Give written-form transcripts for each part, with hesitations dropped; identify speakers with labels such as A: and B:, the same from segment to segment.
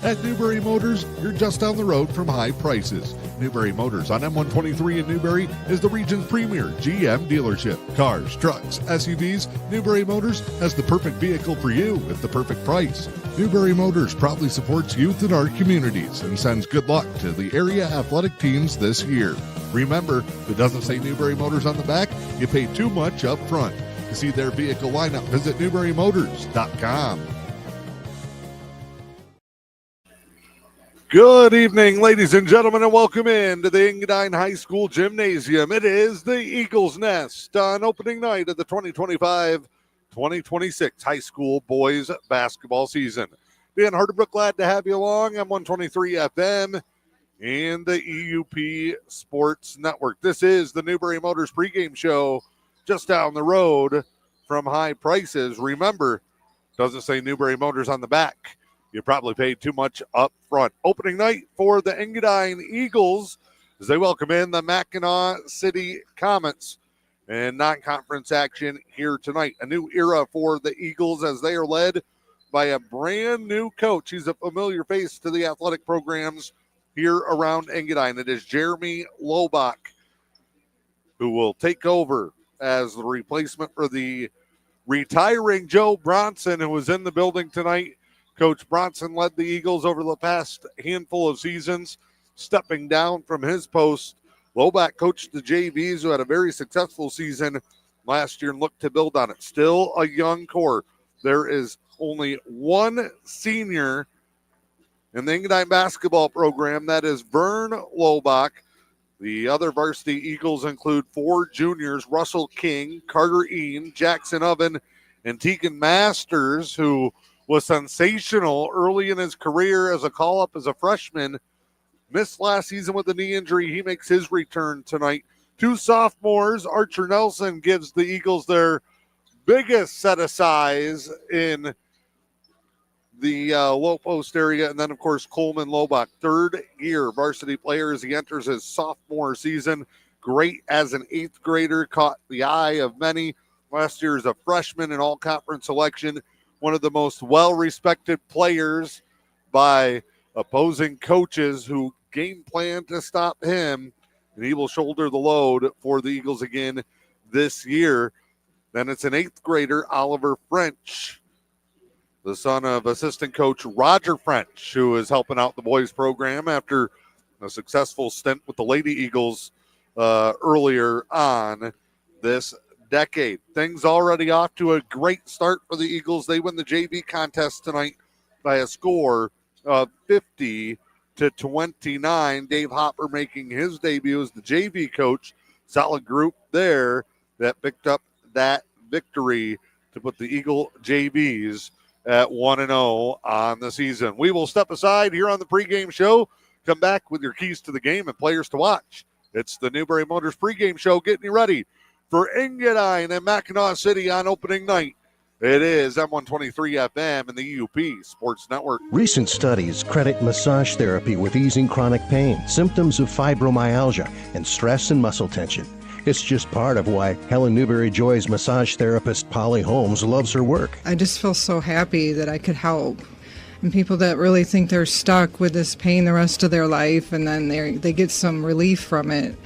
A: At Newberry Motors, you're just down the road from high prices. Newberry Motors on M123 in Newberry is the region's premier GM dealership. Cars, trucks, SUVs, Newberry Motors has the perfect vehicle for you at the perfect price. Newberry Motors proudly supports youth in our communities and sends good luck to the area athletic teams this year. Remember, if it doesn't say Newberry Motors on the back, you pay too much up front. To see their vehicle lineup, visit NewberryMotors.com. Good evening, ladies and gentlemen, and welcome in to the Engadine High School Gymnasium. It is the Eagles Nest on opening night of the 2025-2026 high school boys basketball season. Dan Hardenbrook, glad to have you along. I'm 123 FM and the E.U.P Sports Network. This is the Newberry Motors pregame show just down the road from high prices. Remember, doesn't say Newberry Motors on the back. You probably paid too much up front. Opening night for the Engadine Eagles as they welcome in the Mackinaw City Comets and non-conference action here tonight. A new era for the Eagles as they are led by a brand new coach. He's a familiar face to the athletic programs here around Engadine. It is Jeremy Lobach, who will take over as the replacement for the retiring Joe Bronson, who was in the building tonight. Coach Bronson led the Eagles over the past handful of seasons, stepping down from his post. Lobach coached the JVs, who had a very successful season last year and looked to build on it. Still a young core. There is only one senior in the Engadine basketball program. That is Vern Lobach. The other varsity Eagles include 4 juniors, Russell King, Carter Ean, Jackson Oven, and Tegan Masters, who was sensational early in his career as a call-up as a freshman. Missed last season with a knee injury. He makes his return tonight. 2 sophomores. Archer Nelson gives the Eagles their biggest set of size in the low post area. And then, of course, Coleman Lobach, third-year varsity player as he enters his sophomore season. Great as an 8th grader. Caught the eye of many. Last year as a freshman in all-conference selection. One of the most well-respected players by opposing coaches who game plan to stop him, and he will shoulder the load for the Eagles again this year. Then it's an 8th grader, Oliver French, the son of assistant coach Roger French, who is helping out the boys program after a successful stint with the Lady Eagles earlier on this decade. Things already off to a great start for the Eagles. They win the JV contest tonight by a score of 50-29. Dave Hopper making his debut as the JV coach. Solid group there that picked up that victory to put the Eagle JVs at 1-0 on the season. We will step aside here on the pregame show. Come back with your keys to the game and players to watch. It's the Newberry Motors pregame show getting you ready for Engadine and Mackinaw City on opening night. It is M123 FM and the E.U.P Sports Network.
B: Recent studies credit massage therapy with easing chronic pain, symptoms of fibromyalgia, and stress and muscle tension. It's just part of why Helen Newberry Joy's massage therapist Polly Holmes loves her work.
C: I just feel so happy that I could help. And people that really think they're stuck with this pain the rest of their life and then they get some relief from it,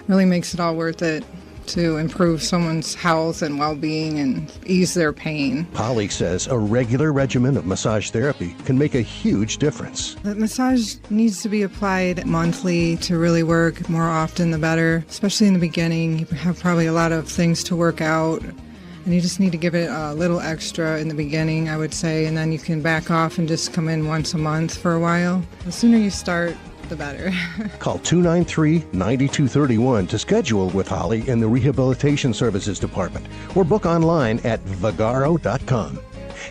C: really makes it all worth it to improve someone's health and well-being and ease their pain.
B: Polly says a regular regimen of massage therapy can make a huge difference.
C: The massage needs to be applied monthly to really work. More often the better, especially in the beginning. You have probably a lot of things to work out, and you just need to give it a little extra in the beginning, I would say, and then you can back off and just come in once a month for a while. The sooner you start, the better.
B: Call 293-9231 to schedule with Holly in the Rehabilitation Services Department or book online at Vagaro.com.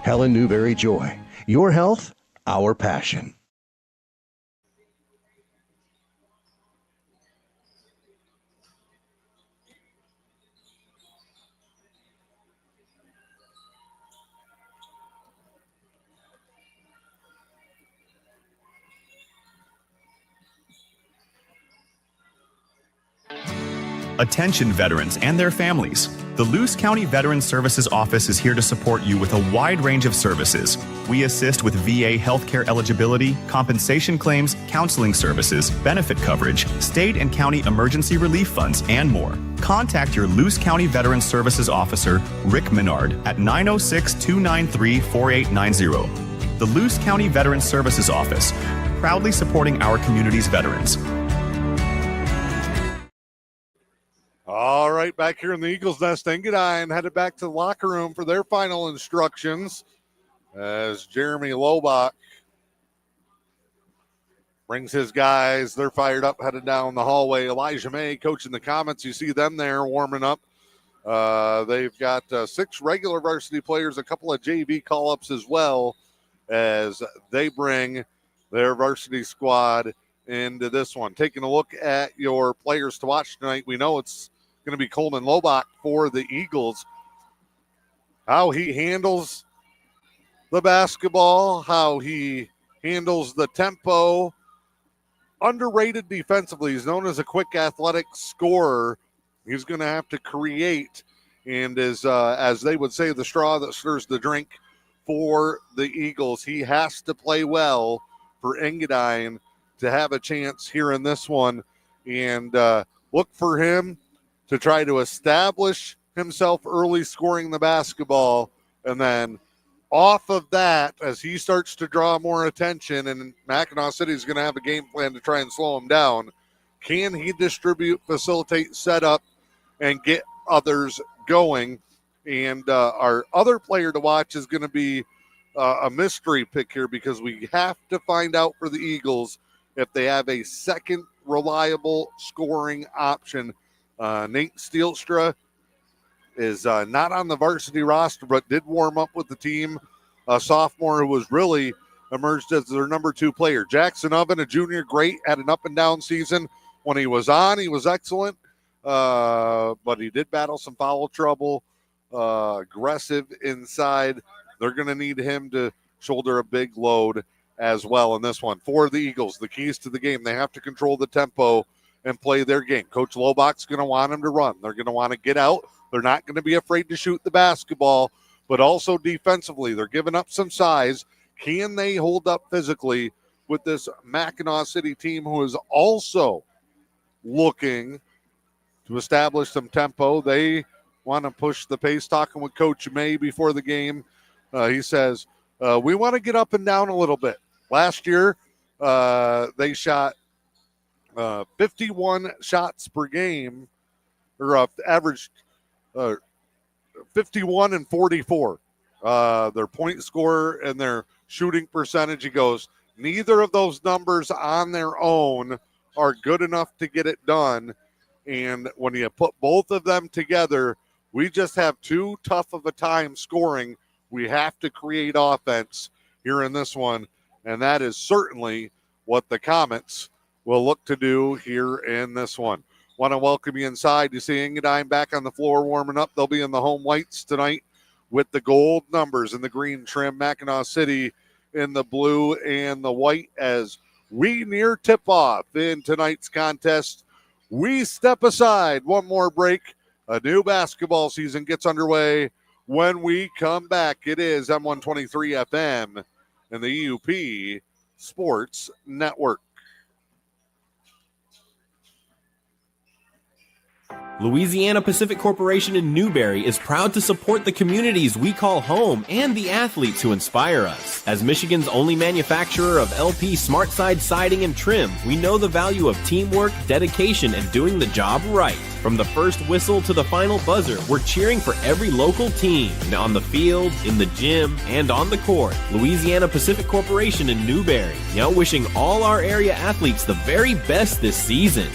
B: Helen Newberry Joy. Your health, our passion.
D: Attention veterans and their families. The Luce County Veterans Services Office is here to support you with a wide range of services, We assist with VA healthcare eligibility, compensation claims, counseling services, benefit coverage, state and county emergency relief funds, and more. Contact your Luce County Veterans Services Officer, Rick Menard, at 906-293-4890. The Luce County Veterans Services Office, proudly supporting our community's veterans.
A: All right, back here in the Eagles Nest, Engadine headed back to the locker room for their final instructions as Jeremy Lobach brings his guys. They're fired up, headed down the hallway. Elijah May coaching the Comets. You see them there warming up. They've got 6 regular varsity players, a couple of JV call-ups as well, as they bring their varsity squad into this one. Taking a look at your players to watch tonight, we know it's going to be Coleman Lobach for the Eagles. How he handles the basketball, how he handles the tempo. Underrated defensively. He's known as a quick athletic scorer. He's going to have to create, and as they would say, the straw that stirs the drink for the Eagles. He has to play well for Engadine to have a chance here in this one, and look for him to try to establish himself early scoring the basketball, and then off of that, as he starts to draw more attention, and Mackinaw City is going to have a game plan to try and slow him down, can he distribute, facilitate, set up, and get others going? And our other player to watch is going to be a mystery pick here, because we have to find out for the Eagles if they have a second reliable scoring option. Nate Steelstra is not on the varsity roster, but did warm up with the team. A sophomore who was really emerged as their number 2 player. Jackson Oven, a junior, great, had an up and down season. When he was on, he was excellent, but he did battle some foul trouble, aggressive inside. They're going to need him to shoulder a big load as well in this one. For the Eagles, the keys to the game, they have to control the tempo and play their game. Coach Lobach's going to want them to run. They're going to want to get out. They're not going to be afraid to shoot the basketball, but also defensively, they're giving up some size. Can they hold up physically with this Mackinaw City team who is also looking to establish some tempo? They want to push the pace. Talking with Coach May before the game, he says, we want to get up and down a little bit. Last year, they shot 51 shots per game, or averaged 51 and 44. Their point scorer and their shooting percentage, he goes, neither of those numbers on their own are good enough to get it done. And when you put both of them together, we just have too tough of a time scoring. We have to create offense here in this one, and that is certainly what the Comets will look to do here in this one. Want to welcome you inside. You see Engadine back on the floor warming up. They'll be in the home whites tonight with the gold numbers and the green trim. Mackinaw City in the blue and the white as we near tip-off in tonight's contest. We step aside. One more break. A new basketball season gets underway when we come back. It is M123 FM and the E.U.P Sports Network.
E: Louisiana Pacific Corporation in Newberry is proud to support the communities we call home and the athletes who inspire us. As Michigan's only manufacturer of LP SmartSide siding and trim, we know the value of teamwork, dedication, and doing the job right. From the first whistle to the final buzzer, we're cheering for every local team, on the field, in the gym, and on the court. Louisiana Pacific Corporation in Newberry, now wishing all our area athletes the very best this season.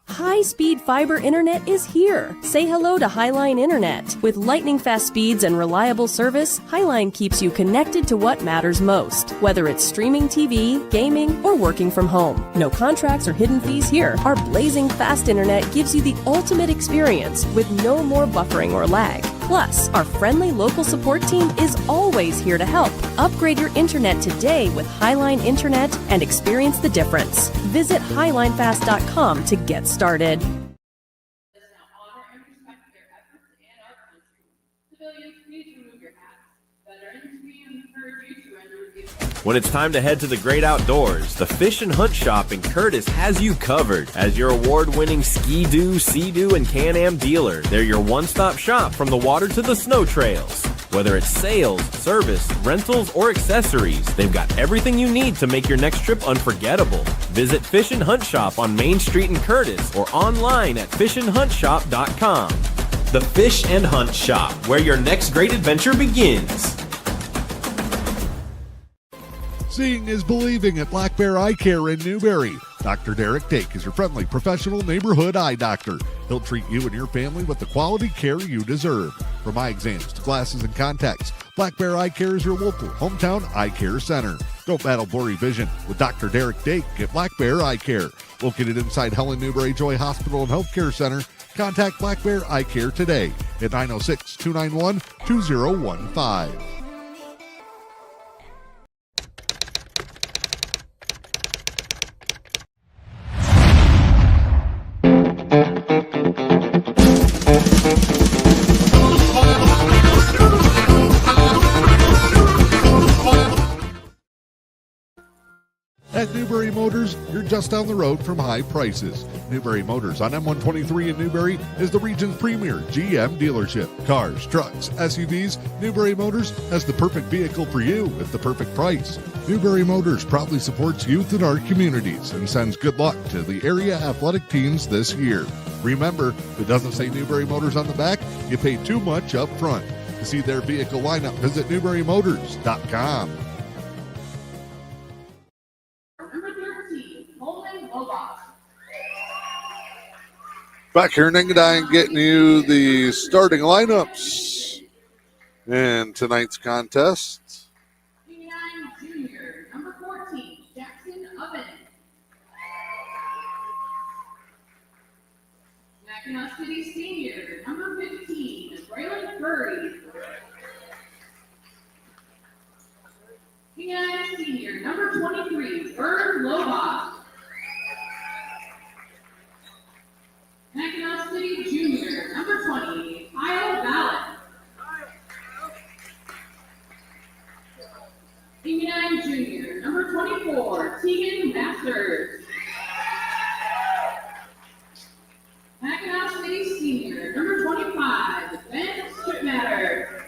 F: High-speed fiber internet is here. Say hello to Highline Internet. With lightning-fast speeds and reliable service, Highline keeps you connected to what matters most. Whether it's streaming TV, gaming, or working from home. No contracts or hidden fees here. Our blazing fast internet gives you the ultimate experience with no more buffering or lag. Plus, our friendly local support team is always here to help. Upgrade your internet today with Highline Internet and experience the difference. Visit highlinefast.com to get started.
E: When it's time to head to the great outdoors, the Fish and Hunt Shop in Curtis has you covered. As your award-winning Ski-Doo, Sea-Doo, and Can-Am dealer, they're your one-stop shop from the water to the snow trails. Whether it's sales, service, rentals, or accessories, they've got everything you need to make your next trip unforgettable. Visit Fish and Hunt Shop on Main Street in Curtis or online at fishandhuntshop.com. The Fish and Hunt Shop, where your next great adventure begins.
A: Seeing is believing at Black Bear Eye Care in Newberry. Dr. Derek Dake is your friendly professional neighborhood eye doctor. He'll treat you and your family with the quality care you deserve. From eye exams to glasses and contacts, Black Bear Eye Care is your local hometown eye care center. Don't battle blurry vision with Dr. Derek Dake at Black Bear Eye Care. Located inside Helen Newberry Joy Hospital and Healthcare Center, contact Black Bear Eye Care today at 906-291-2015. At Newberry Motors, you're just down the road from high prices. Newberry Motors on M123 in Newberry is the region's premier GM dealership. Cars, trucks, SUVs, Newberry Motors has the perfect vehicle for you at the perfect price. Newberry Motors proudly supports youth in our communities and sends good luck to the area athletic teams this year. Remember, if it doesn't say Newberry Motors on the back, you pay too much up front. To see their vehicle lineup, visit NewberryMotors.com. Back here in Engadine, getting you the starting lineups in tonight's contest.
G: Engadine Junior, number 14, Jackson Oven. Mackinaw City Senior, number 15, Braylon Curry. Engadine Senior, number 23, Vern Lobach. Mackinaw City Junior, number 20, Kyle Ballett. Engadine Junior, number 24, Tegan Masters. Mackinaw City Senior, number 25, Ben Strittmatter.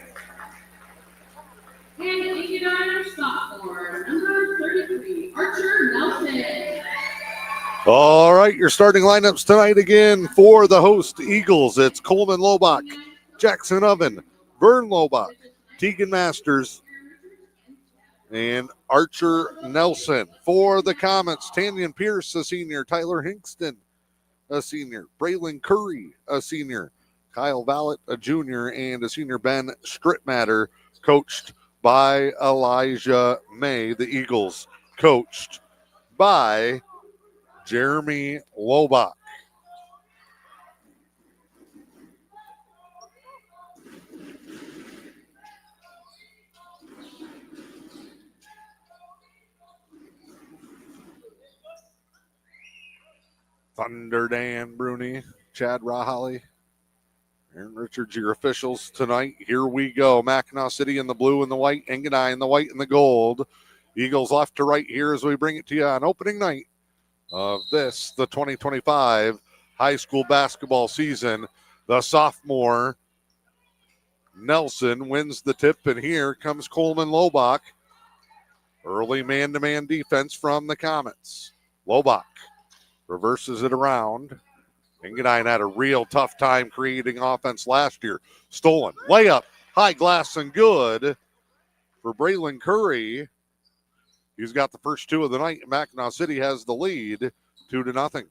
G: And Engadine sophomore, number 33, Archer Nelson.
A: All right, your starting lineups tonight again for the host Eagles. It's Coleman Lobach, Jackson Oven, Vern Lobach, Tegan Masters, and Archer Nelson. For the Comets, Tanyan Pierce, a senior, Tyler Hinkston, a senior, Braylon Curry, a senior, Kyle Vallett, a junior, and a senior, Ben Strittmatter, coached by Elijah May. The Eagles coached by Jeremy Lobach. Thunder Dan Bruni, Chad Rahali, Aaron Richards, your officials tonight. Here we go. Mackinaw City in the blue and the white, Engadine in the white and the gold. Eagles left to right here as we bring it to you on opening night of this, the 2025 high school basketball season. The sophomore Nelson wins the tip, and here comes Coleman Lobach. Early man-to-man defense from the Comets. Lobach reverses it around. Engadine had a real tough time creating offense last year. Stolen, layup, high glass and good for Braylon Curry. He's got the first two of the night. Mackinaw City has the lead, 2-0.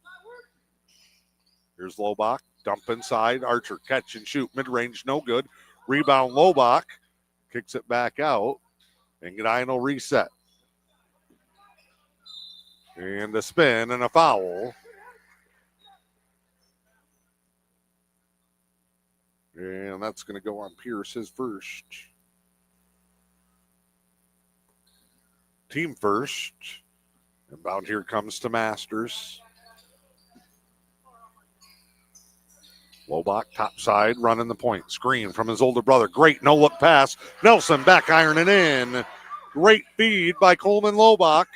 A: Here's Lobach, dump inside. Archer, catch and shoot, mid-range, no good. Rebound, Lobach, kicks it back out. Engadine will reset. And a spin and a foul. And that's going to go on Pierce, his first. Team first. Inbound here comes to Masters. Lobach top side running the point. Screen from his older brother. Great no-look pass. Nelson back ironing in. Great feed by Coleman Lobach.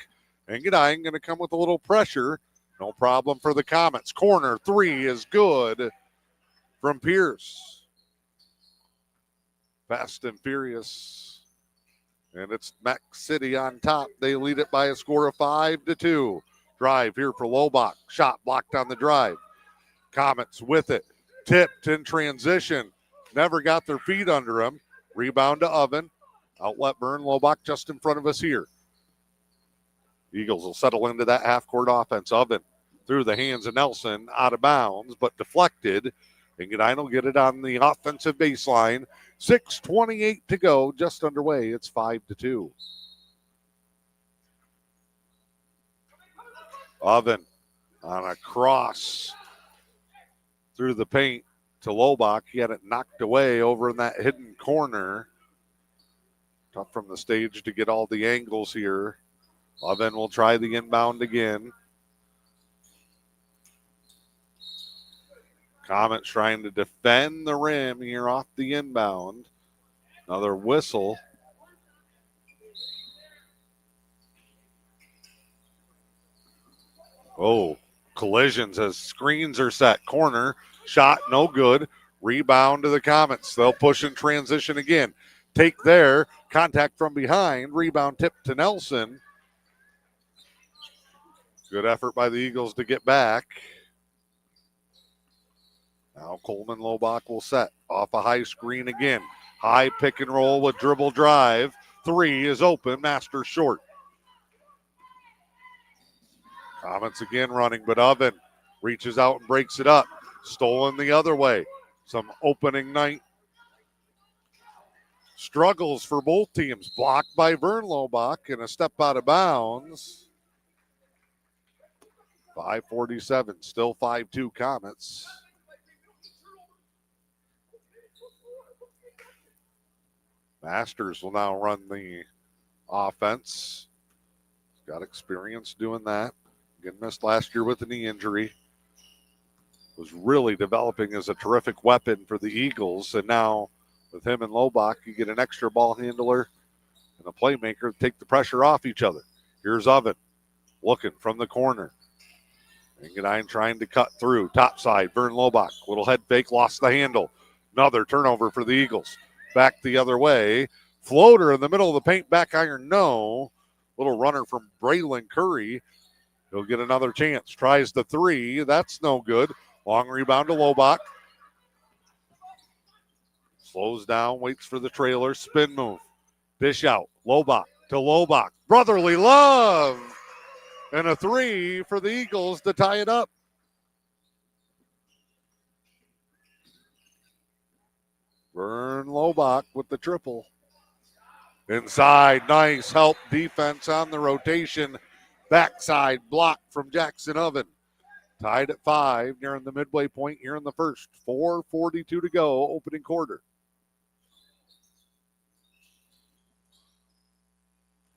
A: Engadine going to come with a little pressure. No problem for the Comets. Corner three is good from Pierce. Fast and furious. And it's Mack City on top. They lead it by a score of 5-2. Drive here for Lobach. Shot blocked on the drive. Comets with it. Tipped in transition. Never got their feet under him. Rebound to Oven. Outlet burn. Lobach just in front of us here. Eagles will settle into that half-court offense. Oven through the hands of Nelson. Out of bounds, but deflected. Engadine will get it on the offensive baseline. 6:28 to go. Just underway. It's 5-2. Oven on a cross through the paint to Lobach. He had it knocked away over in that hidden corner. Tough from the stage to get all the angles here. Oven will try the inbound again. Comets trying to defend the rim here off the inbound. Another whistle. Oh, collisions as screens are set. Corner, shot, no good. Rebound to the Comets. They'll push in transition again. Take there, contact from behind. Rebound tip to Nelson. Good effort by the Eagles to get back. Now Coleman Lobach will set off a high screen again. High pick and roll with dribble drive. Three is open, Master short. Comets again running, but Oven reaches out and breaks it up. Stolen the other way. Some opening night struggles for both teams. Blocked by Vern Lobach and a step out of bounds. 5:47, still 5-2 Comets. Masters will now run the offense. He's got experience doing that. Again, missed last year with a knee injury. Was really developing as a terrific weapon for the Eagles. And now with him and Lobach, you get an extra ball handler and a playmaker to take the pressure off each other. Here's Oven looking from the corner. Engadine trying to cut through. Top side, Vern Lobach. Little head fake, lost the handle. Another turnover for the Eagles. Back the other way. Floater in the middle of the paint, back iron, no. Little runner from Braylon Curry. He'll get another chance. Tries the three. That's no good. Long rebound to Lobach. Slows down, waits for the trailer. Spin move. Dish out. Lobach to Lobach. Brotherly love. And a three for the Eagles to tie it up. Vern Lobach with the triple. Inside, nice help defense on the rotation. Backside block from Jackson Oven. Tied at 5, nearing the midway point here in the first. 4:42 to go, opening quarter.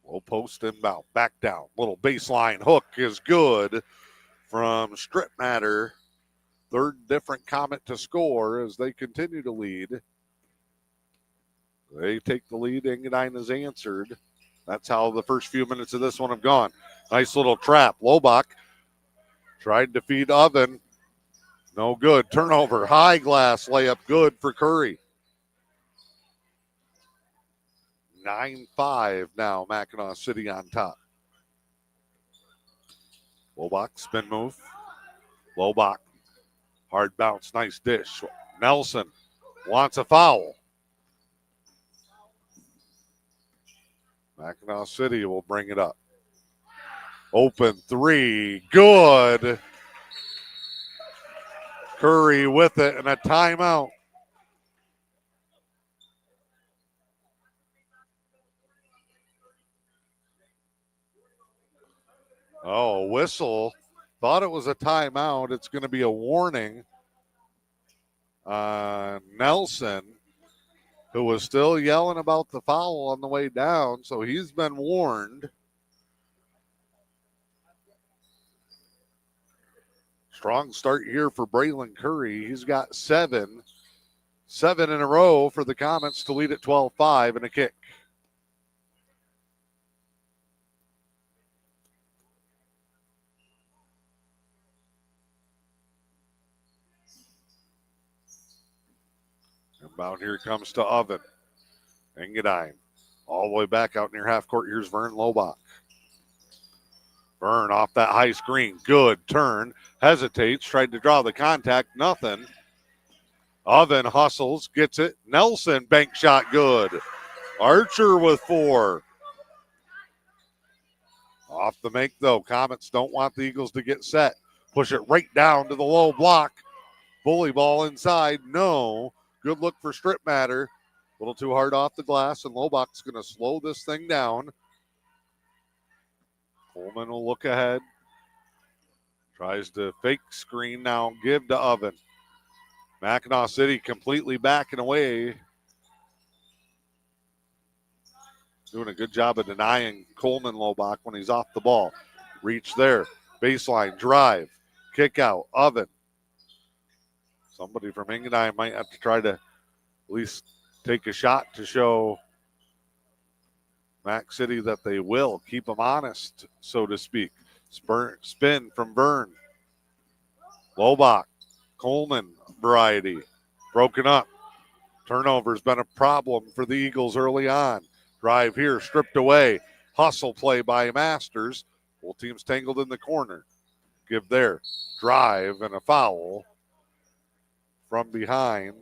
A: Low post inbound, back down. Little baseline hook is good from Strip Matter. Third different Comet to score as they continue to lead. They take the lead. Engadine has answered. That's how the first few minutes of this one have gone. Nice little trap. Lobach tried to feed Oven. No good. Turnover. High glass layup. Good for Curry. 9-5 now. Mackinaw City on top. Lobach spin move. Lobach. Hard bounce. Nice dish. Nelson wants a foul. Mackinaw City will bring it up. Open three. Good. Curry with it and a timeout. Oh, whistle. Thought it was a timeout. It's going to be a warning. Nelson, who was still yelling about the foul on the way down, so he's been warned. Strong start here for Braylon Curry. He's got seven in a row for the Comets to lead at 12-5 and a kick. Inbound here comes to Oven. Engadine all the way back out near half court. Here's Vern Lobach. Vern off that high screen. Good turn. Hesitates. Tried to draw the contact. Nothing. Oven hustles. Gets it. Nelson bank shot. Good. Archer with 4. Off the make though. Comets don't want the Eagles to get set. Push it right down to the low block. Bully ball inside. No. Good look for Strip Matter. A little too hard off the glass, and Lobach's going to slow this thing down. Coleman will look ahead. Tries to fake screen now, give to Oven. Mackinaw City completely backing away. Doing a good job of denying Coleman Lobach when he's off the ball. Reach there. Baseline drive. Kick out. Oven. Somebody from Engadine might have to try to at least take a shot to show Mac City that they will keep them honest, so to speak. Spin from Vern. Lobach, Coleman variety. Broken up. Turnover's been a problem for the Eagles early on. Drive here, stripped away. Hustle play by Masters. Both teams tangled in the corner. Give there. Drive and a foul from behind.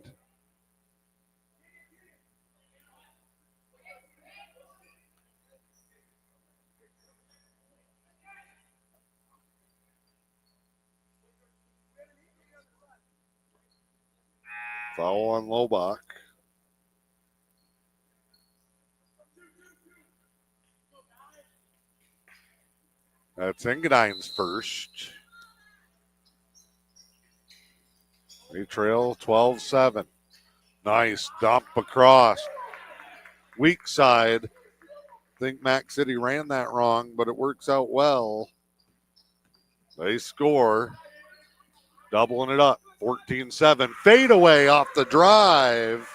A: Foul on Lobach. That's Engadine's first. They trail 12-7. Nice dump across. Weak side. I think Mac City ran that wrong, but it works out well. They score. Doubling it up. 14-7. Fade away off the drive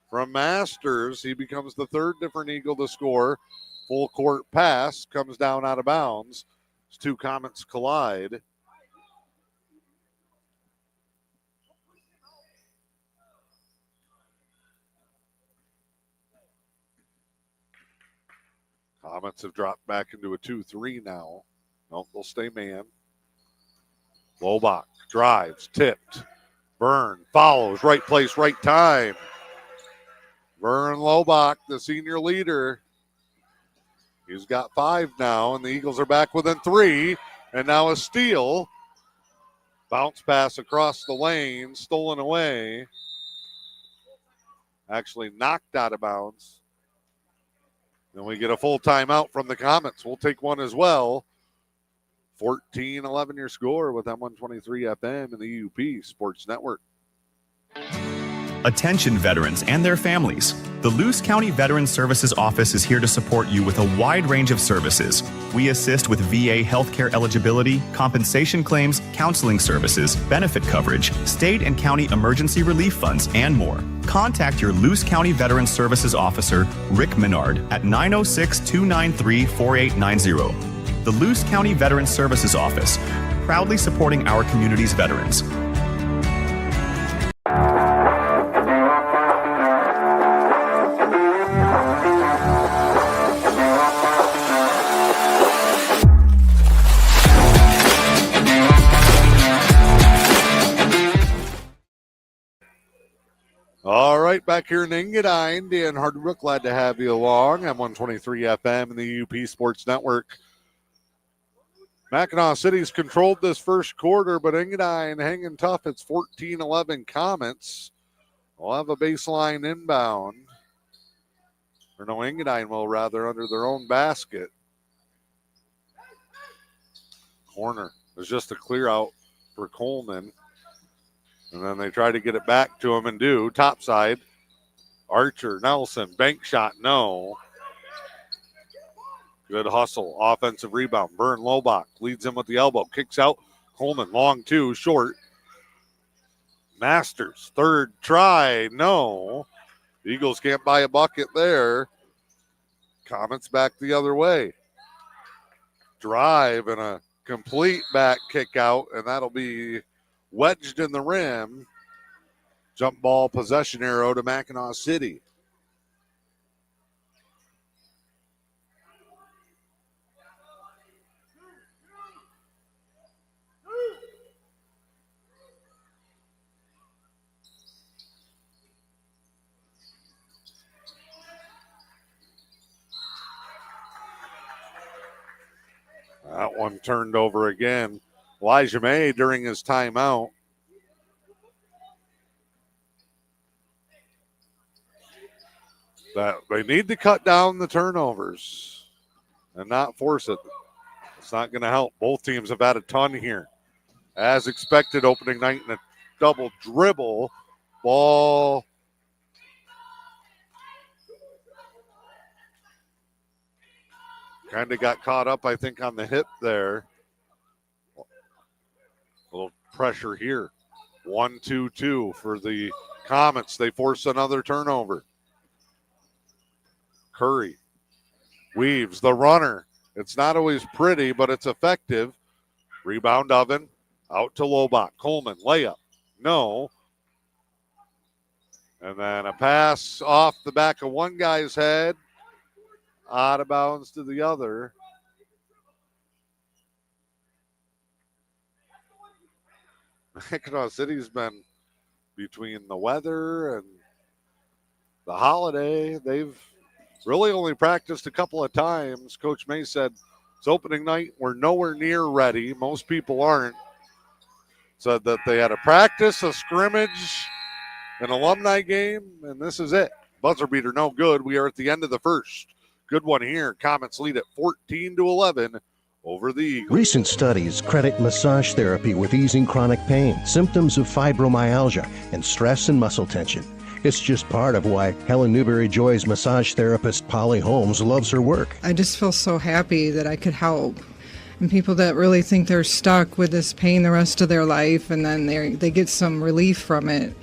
A: from Masters. He becomes the third different Eagle to score. Full court pass comes down out of bounds. As two Comets collide. Comets have dropped back into a 2-3 now. Nope, they'll stay man. Lobach drives, tipped. Vern follows, right place, right time. Vern Lobach, the senior leader. He's got 5 now, and the Eagles are back within 3. And now a steal. Bounce pass across the lane, stolen away. Actually knocked out of bounds. Then we get a full timeout from the Comets. We'll take one as well. 14-11 your score with M123 FM and the E.U.P Sports Network.
D: Attention veterans and their families. The Luce County Veterans Services Office is here to support you with a wide range of services. We assist with VA healthcare eligibility, compensation claims, counseling services, benefit coverage, state and county emergency relief funds, and more. Contact your Luce County Veterans Services Officer, Rick Menard, at 906-293-4890. The Luce County Veterans Services Office, proudly supporting our community's veterans.
A: All right, back here in Engadine, Dan Hardbrook, glad to have you along. M123 FM and the E.U.P Sports Network. Mackinaw City's controlled this first quarter, but Engadine hanging tough. It's 14-11 Comets. We'll have a baseline inbound. Or no, Engadine will rather, under their own basket. Corner. There's just a clear out for Coleman. And then they try to get it back to him and do. Top side. Archer, Nelson, bank shot, no. Good hustle. Offensive rebound. Vern Lobach leads him with the elbow. Kicks out. Coleman, long two, short. Masters, third try, no. Eagles can't buy a bucket there. Comets back the other way. Drive and a complete back kick out, and that'll be wedged in the rim. Jump ball possession arrow to Mackinaw City. That one turned over again. Elijah May during his timeout. That they need to cut down the turnovers and not force it. It's not going to help. Both teams have had a ton here. As expected, opening night in a double dribble. Ball kind of got caught up, I think, on the hip there. A little pressure here. 1-2-2 for the Comets. They force another turnover. Curry weaves the runner. It's not always pretty, but it's effective. Rebound Oven out to Lobach. Coleman layup. No. And then a pass off the back of one guy's head. Out of bounds to the other. Mackinaw City's been between the weather and the holiday. They've really only practiced a couple of times. Coach May said it's opening night. We're nowhere near ready. Most people aren't. Said that they had a practice, a scrimmage, an alumni game, and this is it. Buzzer beater no good. We are at the end of the first. Good one here. Comets lead at 14-11 over the Eagles.
B: Recent studies credit massage therapy with easing chronic pain, symptoms of fibromyalgia, and stress and muscle tension. It's just part of why Helen Newberry Joy's massage therapist Polly Holmes loves her work.
C: I just feel so happy that I could help. And people that really think they're stuck with this pain the rest of their life and then they get some relief from it,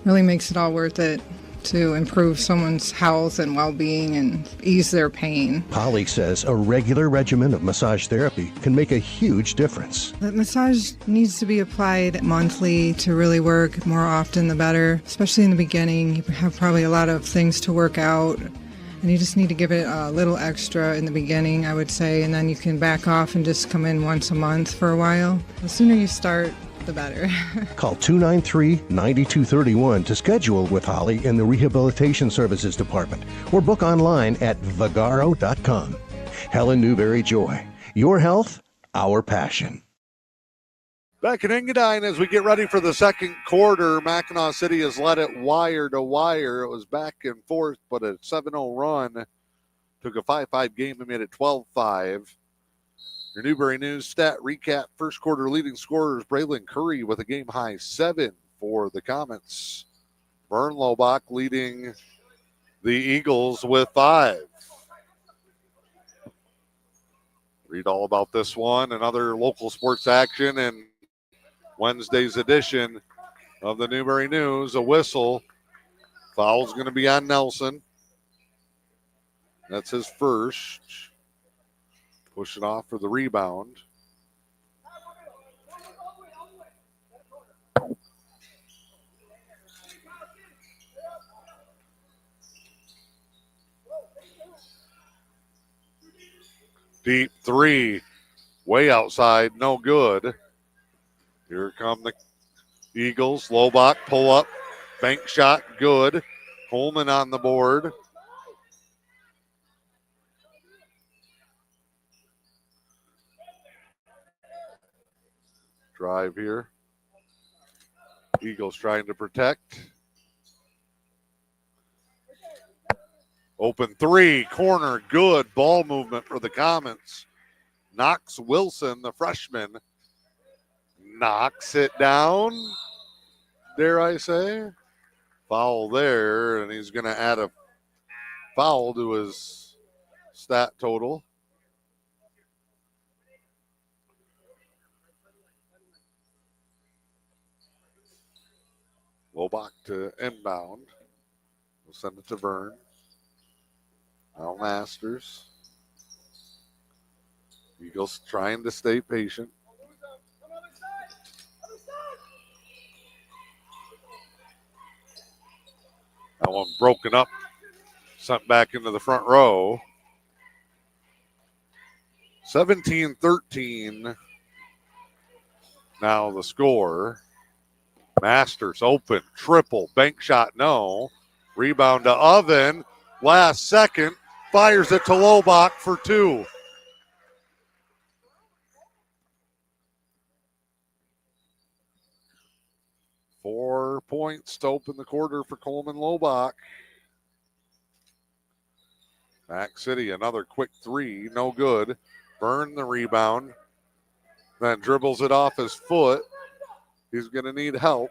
C: really makes it all worth it to improve someone's health and well-being and ease their pain.
B: Polly says a regular regimen of massage therapy can make a huge difference.
C: The massage needs to be applied monthly to really work. More often the better, especially in the beginning. You have probably a lot of things to work out, and you just need to give it a little extra in the beginning, I would say, and then you can back off and just come in once a month for a while. The sooner you start, the better.
B: Call 293-9231 to schedule with Holly in the Rehabilitation Services Department or book online at vagaro.com. Helen Newberry Joy. Your health, our passion.
A: Back in Engadine as we get ready for the second quarter, Mackinaw City has led it wire to wire. It was back and forth, but a 7-0 run took a 5-5 game and made it 12-5. Your Newberry News stat recap. First quarter leading scorers, Braylon Curry with a game-high 7 for the Comets. Vern Lobach leading the Eagles with 5. Read all about this one and other local sports action in Wednesday's edition of the Newberry News. A whistle. Foul's going to be on Nelson. That's his first. Pushing off for the rebound. Deep three. Way outside. No good. Here come the Eagles. Lobach pull up. Bank shot. Good. Coleman on the board. Drive here. Eagles trying to protect. Open three, corner, good. Ball movement for the Comets. Knox Wilson, the freshman, knocks it down, dare I say. Foul there, and he's going to add a foul to his stat total. Lobach to inbound. We'll send it to Vern. Now Masters. Eagles trying to stay patient. That one broken up, sent back into the front row. 17-13. Now the score. Masters open, triple, bank shot, no. Rebound to Oven. Last second, fires it to Lobach for two. Four points to open the quarter for Coleman Lobach. Mack City, another quick three, no good. Burn the rebound, then dribbles it off his foot. He's going to need help.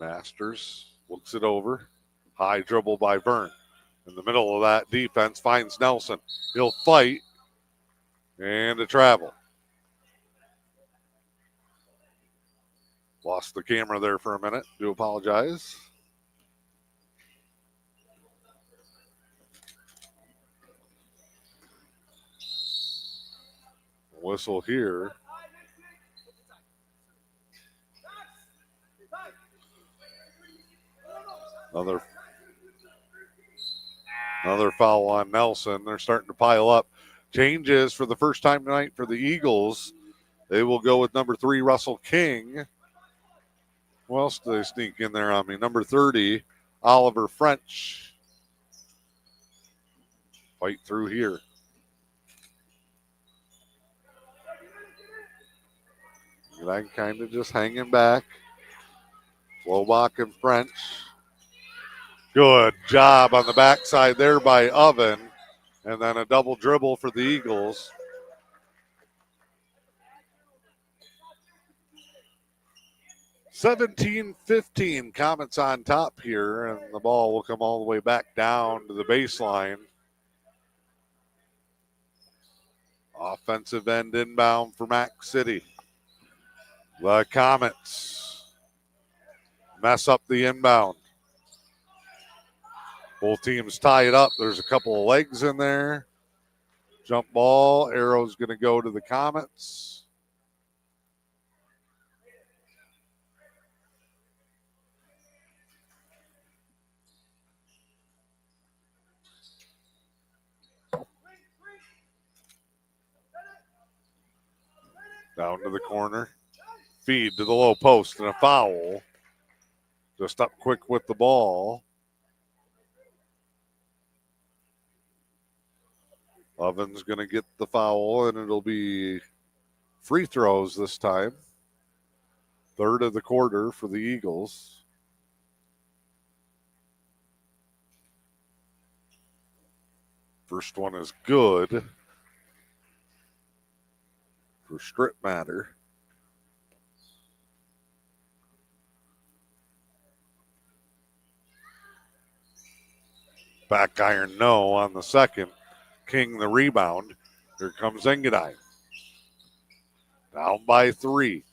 A: Masters looks it over. High dribble by Vern. In the middle of that defense, finds Nelson. He'll fight and a travel. Lost the camera there for a minute. Do apologize. Whistle here. Another foul on Nelson. They're starting to pile up. Changes for the first time tonight for the Eagles. They will go with number 3, Russell King. Who else do they sneak in there on me? Number 30, Oliver French. Fight through here. I'm kind of just hanging back. Lobach and French. Good job on the backside there by Oven. And then a double dribble for the Eagles. (17-15). Comets on top here, and the ball will come all the way back down to the baseline. Offensive end inbound for Mack City. The Comets mess up the inbound. Both teams tie it up. There's a couple of legs in there. Jump ball. Arrow's going to go to the Comets. Down to the corner. Feed to the low post and a foul. Just up quick with the ball. Oven's going to get the foul, and it'll be free throws this time. Third of the quarter for the Eagles. First one is good for Strip Matter. Back iron no on the second. King the rebound. Here comes Engadine. Down by 3.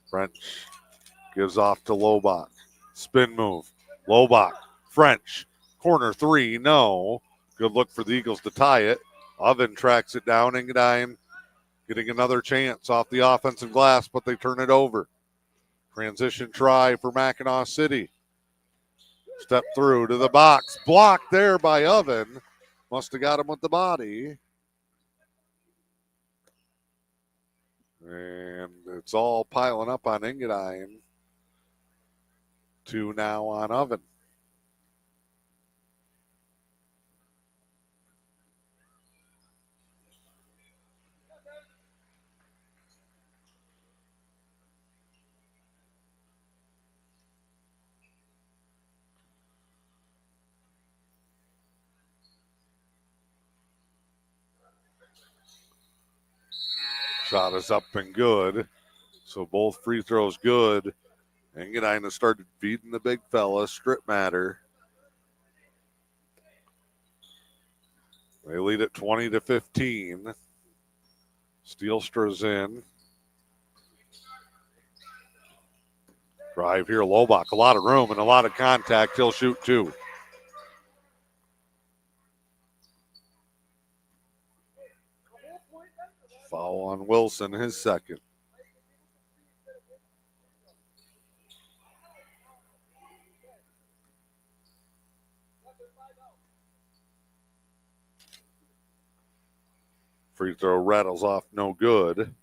A: French gives off to Lobach. Spin move. Lobach. French. Corner 3. No. Good look for the Eagles to tie it. Oven tracks it down. Engadine getting another chance off the offensive glass, but they turn it over. Transition try for Mackinaw City. Step through to the box. Blocked there by Oven. Must have got him with the body. And it's all piling up on Engadine. 2 now on Oven. Shot is up and good. So both free throws good. Engadine has started feeding the big fella. Strip Matter. They lead at 20-15. Steelstra's in. Drive here, Lobach. A lot of room and a lot of contact. He'll shoot two. Foul on Wilson, his second. Free throw rattles off, no good.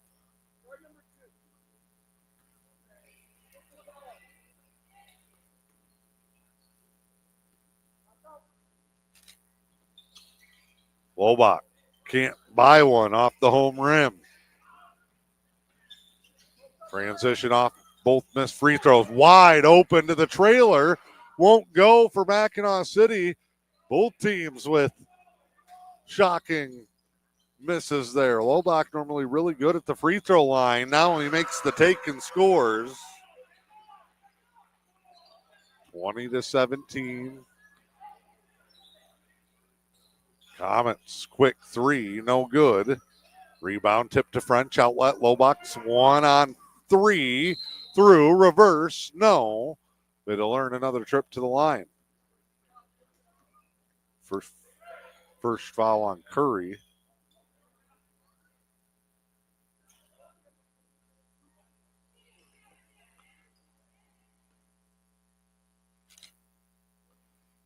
A: Lobach can't buy one off the home rim. Transition off, both missed free throws. Wide open to the trailer. Won't go for Mackinaw City. Both teams with shocking misses there. Lobach normally really good at the free throw line. Now he makes the take and scores. 20-17. Comets, quick three, no good. Rebound tip to French, outlet, Lobach's 1 on 3, through, reverse, no. But he'll earn another trip to the line. First foul on Curry.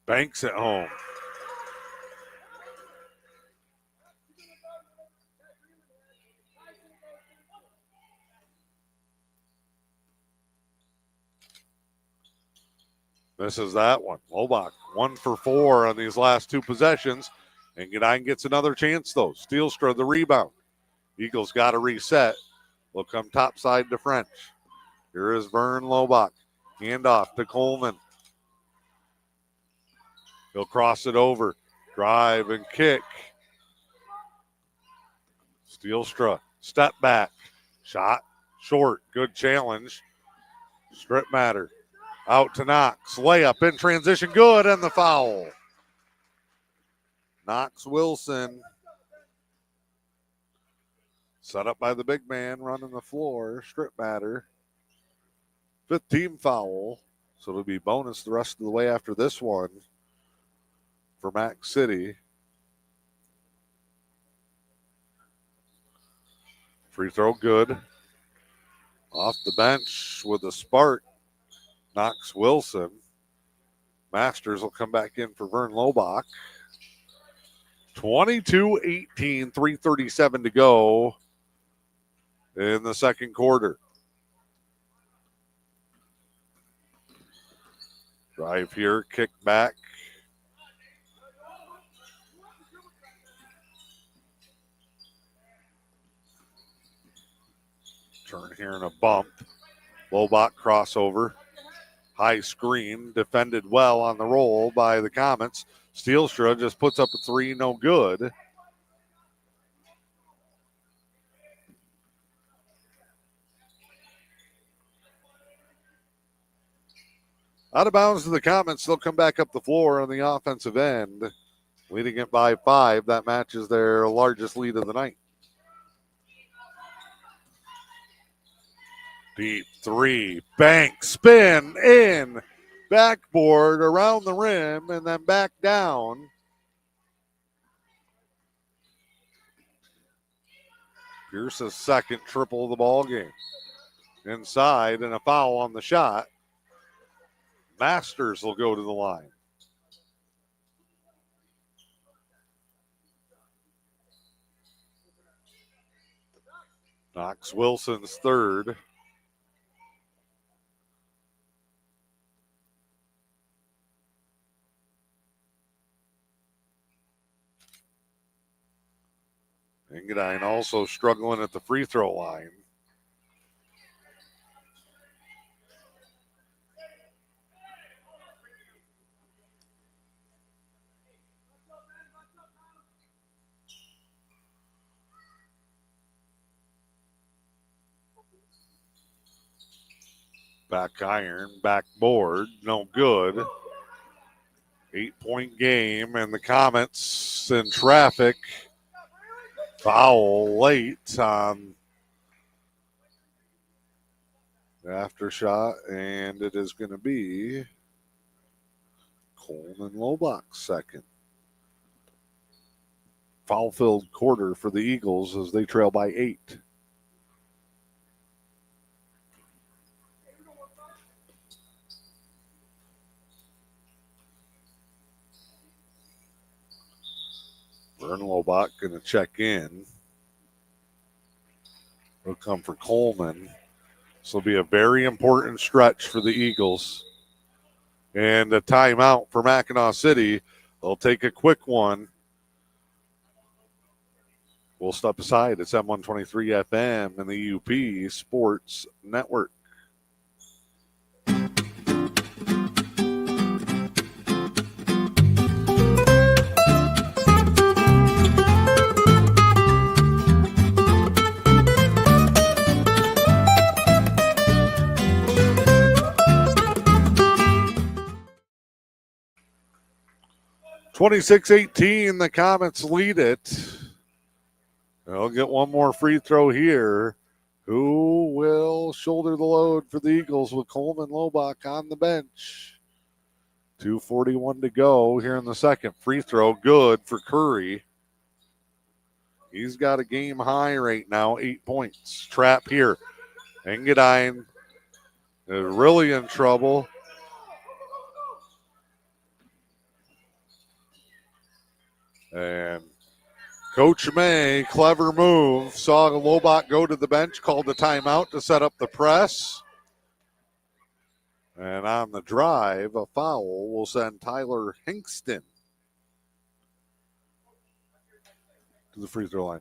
A: Banks at home. Misses that one. Lobach 1 for 4 on these last two possessions. Engadine gets another chance though. Steelstra the rebound. Eagles got to reset. Will come topside to French. Here is Vern Lobach. Handoff to Coleman. He'll cross it over. Drive and kick. Steelstra, step back. Shot, short, good challenge. Strip matter. Out to Knox. Layup in transition, good, and the foul. Knox Wilson. Set up by the big man, running the floor. Strip matter. 5th team foul. So it'll be bonus the rest of the way after this one for Mack City. Free throw good. Off the bench with a spark, Knox Wilson. Masters will come back in for Vern Lobach. 22-18, 3:37 to go in the second quarter. Drive here, kick back. Turn here and a bump. Lobach crossover. High screen, defended well on the roll by the Comets. Steelstra just puts up a three, no good. Out of bounds to the Comets, they'll come back up the floor on the offensive end, leading it by 5. That matches their largest lead of the night. Deep three, bank, spin, in, backboard, around the rim, and then back down. Pierce's second triple of the ball game. Inside, and a foul on the shot. Masters will go to the line. Knox Wilson's third. Engadine also struggling at the free throw line. Back iron, backboard, no good. 8-point game, and the Comets Lobach's in traffic. Foul late on the after shot, and it is going to be Coleman Lobach's second. Foul-filled quarter for the Eagles as they trail by 8. Vern Lobach going to check in. He'll come for Coleman. This will be a very important stretch for the Eagles. And a timeout for Mackinaw City. They'll take a quick one. We'll step aside. It's M123 FM and the E.U.P Sports Network. (26-18), the Comets lead it. They'll get one more free throw here. Who will shoulder the load for the Eagles with Coleman Lobach on the bench? 2:41 to go here in the second. Free throw good for Curry. He's got a game high right now, 8 points. Trap here. Engadine is really in trouble. And Coach May, clever move, saw Lobach go to the bench, called the timeout to set up the press. And on the drive, a foul will send Tyler Hinkston to the free throw line.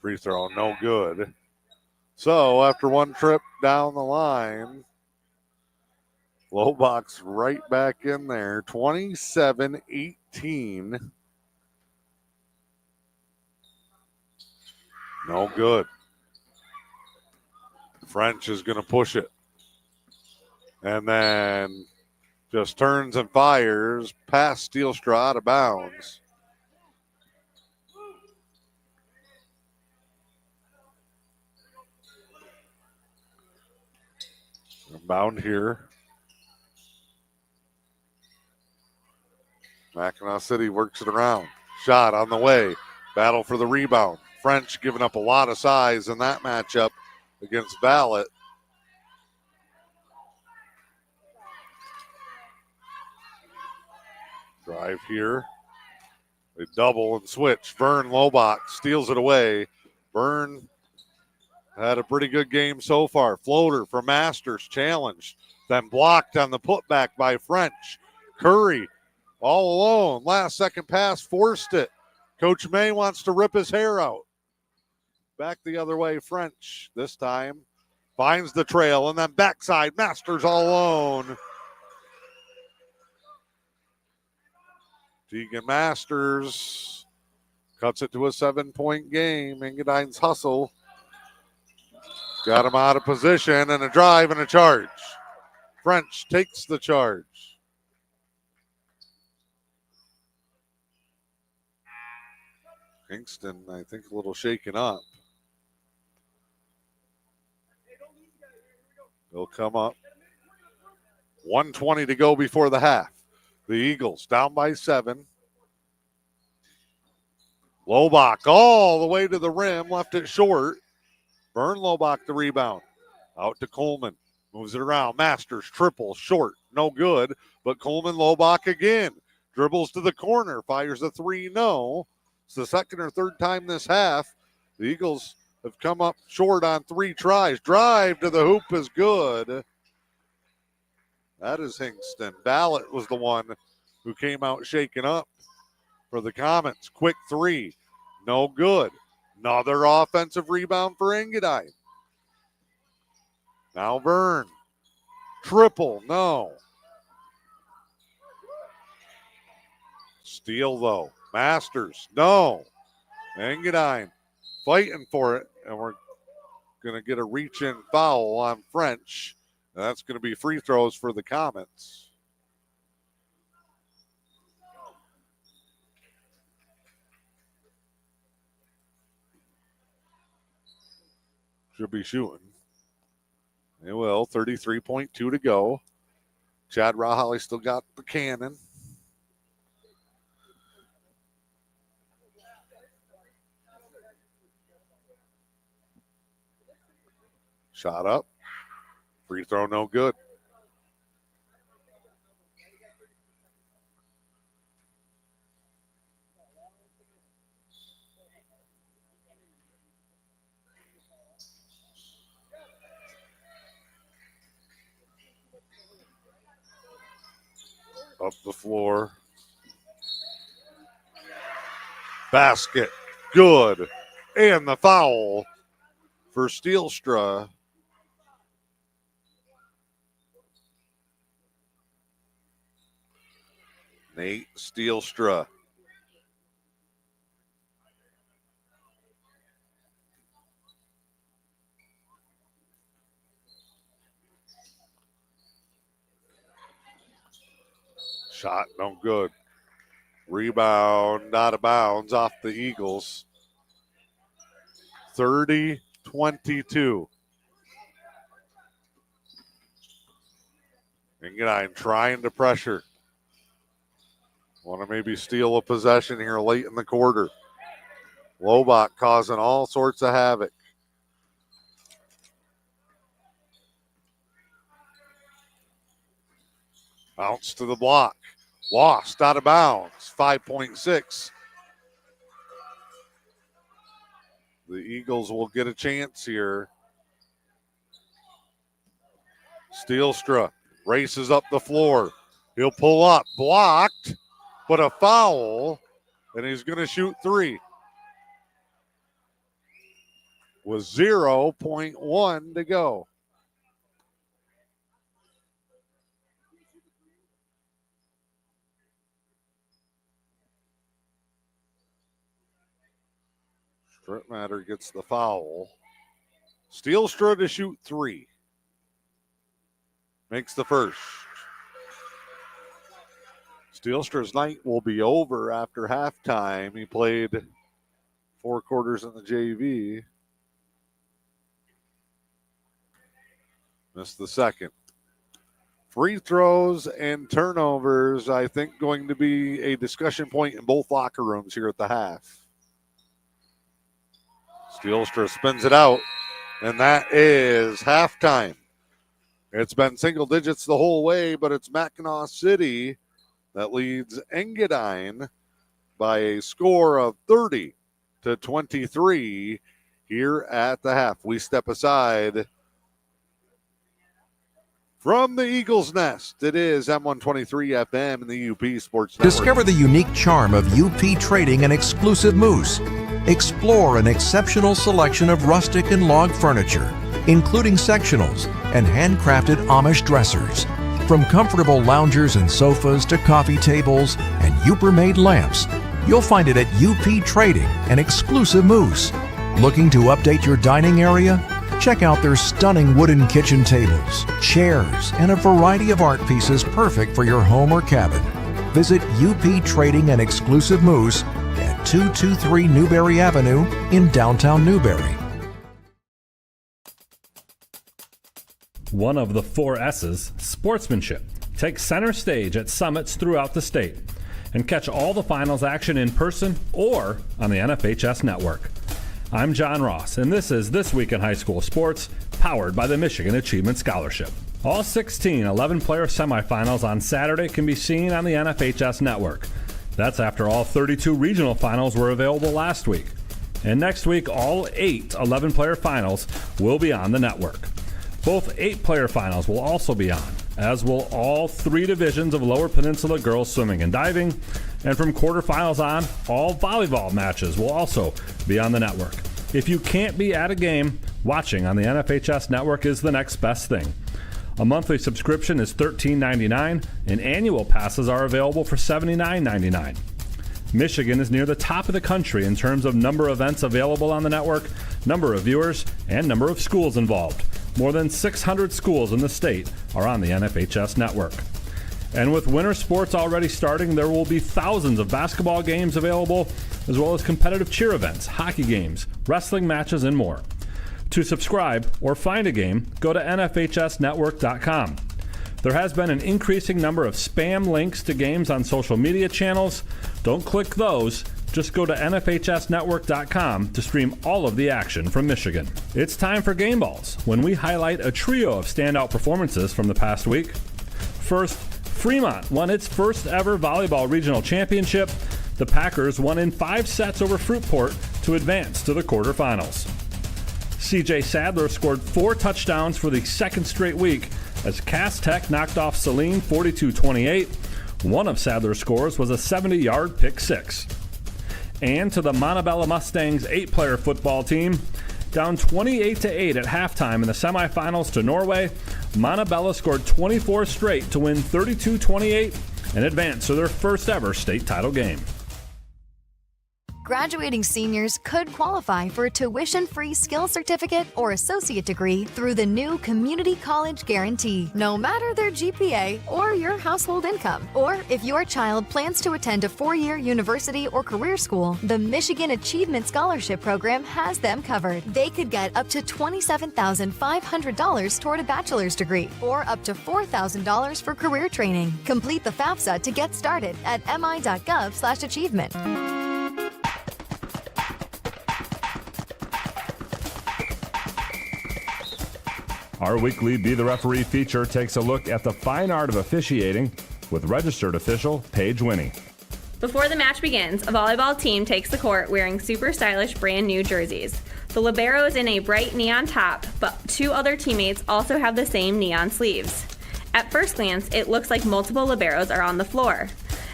A: Free throw, no good. So after one trip down the line, Lobach's right back in there, 27-18. No good. French is going to push it. And then just turns and fires past Steelstra out of bounds. Inbound here. Mackinaw City works it around. Shot on the way. Battle for the rebound. French giving up a lot of size in that matchup against Vallet. Drive here. They double and switch. Vern Lobach steals it away. Vern had a pretty good game so far. Floater for Masters, challenged. Then blocked on the putback by French. Curry all alone. Last second pass, forced it. Coach May wants to rip his hair out. Back the other way, French this time. Finds the trail and then backside. Masters all alone. Tegan Masters cuts it to a 7-point game. Engadine's hustle got him out of position, and a drive and a charge. French takes the charge. Kingston, I think, a little shaken up. They'll come up. 1:20 to go before the half. The Eagles down by 7. Lobach all the way to the rim, left it short. Vern Lobach the rebound. Out to Coleman. Moves it around. Masters triple, short, no good. But Coleman Lobach again. Dribbles to the corner, fires a 3, no. It's the second or third time this half. The Eagles have come up short on 3 tries. Drive to the hoop is good. That is Hingston. Ballot was the one who came out shaken up for the Comets. Quick 3. No good. Another offensive rebound for Engadine. Now Vern. Triple, no. Steal, though. Masters, no. Engadine fighting for it, and we're going to get a reach-in foul on French. And that's going to be free throws for the Comets. Should be shooting. They will. 33.2 to go. Chad Rahali still got the cannon. Shot up. Free throw no good. Up the floor. Basket. Good. And the foul for Steelstra. Nate Steelstra. Shot no good. Rebound out of bounds off the Eagles. 30-22. Engadine trying to pressure. Want to maybe steal a possession here late in the quarter. Lobach causing all sorts of havoc. Bounce to the block. Lost out of bounds. 5.6. The Eagles will get a chance here. Steelstra races up the floor. He'll pull up. Blocked, but a foul, and he's going to shoot three. With 0.1 to go. Strittmatter gets the foul. Steelstra to shoot three. Makes the first. Steelstra's night will be over after halftime. He played 4 quarters in the JV. Missed the second. Free throws and turnovers, I think, going to be a discussion point in both locker rooms here at the half. Steelstra spins it out, and that is halftime. It's been single digits the whole way, but it's Mackinaw City that leads Engadine by a score of 30-23 here at the half. We step aside from the Eagles Nest. It is M123 FM and the E.U.P Sports Network.
H: Discover the unique charm of E.U.P Trading and exclusive moose. Explore an exceptional selection of rustic and log furniture, including sectionals and handcrafted Amish dressers. From comfortable loungers and sofas to coffee tables and E.U.P-made lamps, you'll find it at E.U.P Trading and exclusive moose. Looking to update your dining area? Check out their stunning wooden kitchen tables, chairs, and a variety of art pieces perfect for your home or cabin. Visit E.U.P Trading and Exclusive Moose at 223 Newberry Avenue in downtown Newberry.
I: One of the 4 S's, sportsmanship, takes center stage at summits throughout the state. And catch all the finals action in person or on the NFHS network. I'm John Ross, and this is This Week in High School Sports, powered by the Michigan Achievement Scholarship. All 16 11-player semifinals on Saturday can be seen on the NFHS network. That's after all 32 regional finals were available last week. And next week, all 8 11-player finals will be on the network. Both 8-player finals will also be on, as will all 3 divisions of Lower Peninsula girls swimming and diving. And from quarterfinals on, all volleyball matches will also be on the network. If you can't be at a game, watching on the NFHS network is the next best thing. A monthly subscription is $13.99, and annual passes are available for $79.99. Michigan is near the top of the country in terms of number of events available on the network, number of viewers, and number of schools involved. More than 600 schools in the state are on the NFHS network. And with winter sports already starting, there will be thousands of basketball games available, as well as competitive cheer events, hockey games, wrestling matches, and more. To subscribe or find a game, go to NFHSnetwork.com. There has been an increasing number of spam links to games on social media channels. Don't click those. Just go to NFHSnetwork.com to stream all of the action from Michigan. It's time for Game Balls, when we highlight a trio of standout performances from the past week. First, Fremont won its first ever volleyball regional championship. The Packers won in 5 sets over Fruitport to advance to the quarterfinals. CJ Sadler scored 4 touchdowns for the second straight week as Cass Tech knocked off Saline 42-28. One of Sadler's scores was a 70-yard pick six. And to the Montebello Mustangs 8-player football team, down 28-8 at halftime in the semifinals to Norway, Montebello scored 24 straight to win 32-28 and advance to their first ever state title game.
J: Graduating seniors could qualify for a tuition-free skills certificate or associate degree through the new Community College Guarantee, no matter their GPA or your household income. Or if your child plans to attend a 4-year university or career school, the Michigan Achievement Scholarship Program has them covered. They could get up to $27,500 toward a bachelor's degree or up to $4,000 for career training. Complete the FAFSA to get started at mi.gov/achievement.
I: Our weekly Be the Referee feature takes a look at the fine art of officiating with registered official Paige Winnie.
K: Before the match begins, a volleyball team takes the court wearing super stylish brand new jerseys. The libero is in a bright neon top, but 2 other teammates also have the same neon sleeves. At first glance, it looks like multiple liberos are on the floor.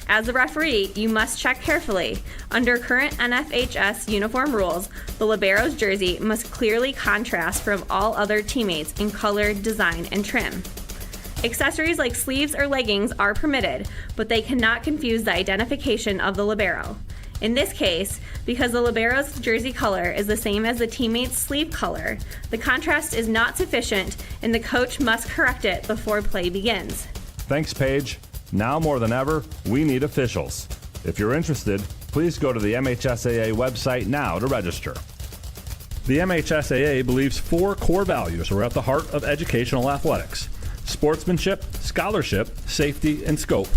K: As a referee, you must check carefully. Under current NFHS uniform rules, the libero's jersey must clearly contrast from all other teammates in color, design, and trim. Accessories like sleeves or leggings are permitted, but they cannot confuse the identification of the libero. In this case, because the libero's jersey color is the same as the teammate's sleeve color, the contrast is not sufficient and the coach must correct it before play begins.
I: Thanks, Paige. Now more than ever, we need officials. If you're interested, please go to the MHSAA website now to register. The MHSAA believes 4 core values are at the heart of educational athletics: sportsmanship, scholarship, safety, and scope.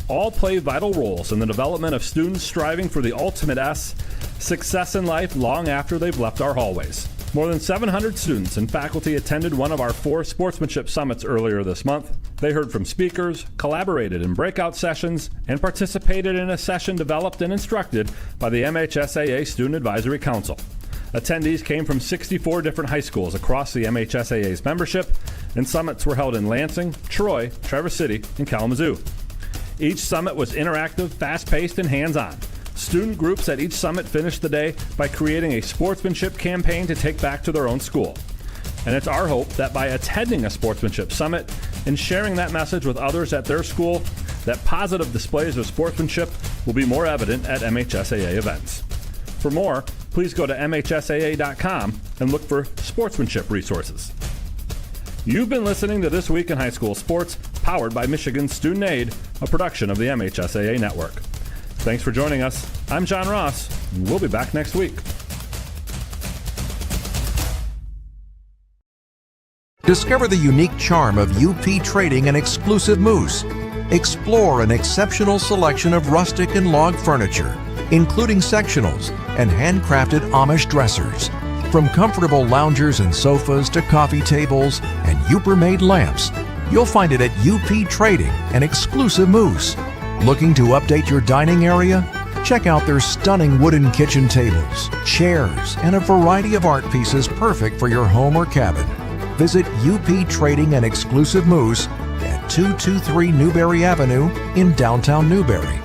I: All play vital roles in the development of students striving for the ultimate S, success in life long after they've left our hallways. More than 700 students and faculty attended one of our 4 sportsmanship summits earlier this month. They heard from speakers, collaborated in breakout sessions, and participated in a session developed and instructed by the MHSAA Student Advisory Council. Attendees came from 64 different high schools across the MHSAA's membership, and summits were held in Lansing, Troy, Traverse City, and Kalamazoo. Each summit was interactive, fast-paced, and hands-on. Student groups at each summit finished the day by creating a sportsmanship campaign to take back to their own school. And it's our hope that by attending a sportsmanship summit and sharing that message with others at their school, that positive displays of sportsmanship will be more evident at MHSAA events. For more, please go to MHSAA.com and look for sportsmanship resources. You've been listening to This Week in High School Sports, powered by Michigan Student Aid, a production of the MHSAA Network. Thanks for joining us. I'm John Ross. We'll be back next week.
H: Discover the unique charm of U.P. Trading and exclusive moose. Explore an exceptional selection of rustic and log furniture, including sectionals and handcrafted Amish dressers. From comfortable loungers and sofas to coffee tables and U.P.-made lamps, you'll find it at U.P. Trading and exclusive moose. Looking to update your dining area? Check out their stunning wooden kitchen tables, chairs, and a variety of art pieces perfect for your home or cabin. Visit U.P. Trading and Exclusive Moose at 223 Newberry Avenue in downtown Newberry.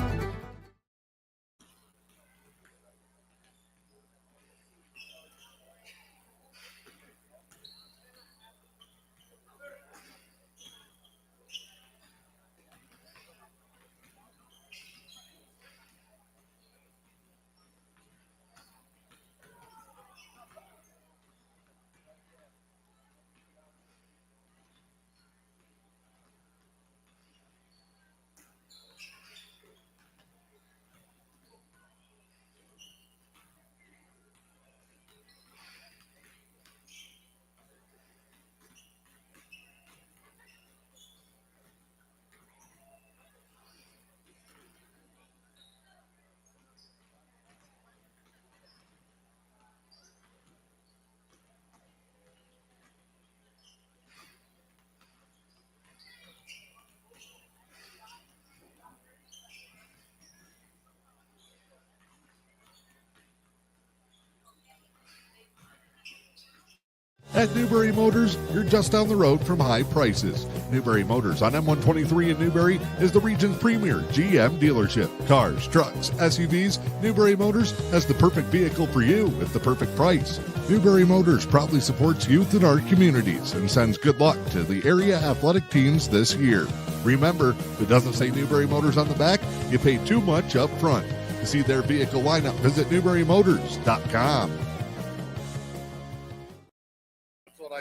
A: At Newberry Motors, you're just down the road from high prices. Newberry Motors on M123 in Newberry is the region's premier GM dealership. Cars, trucks, SUVs, Newberry Motors has the perfect vehicle for you at the perfect price. Newberry Motors proudly supports youth in our communities and sends good luck to the area athletic teams this year. Remember, if it doesn't say Newberry Motors on the back, you pay too much up front. To see their vehicle lineup, visit NewberryMotors.com.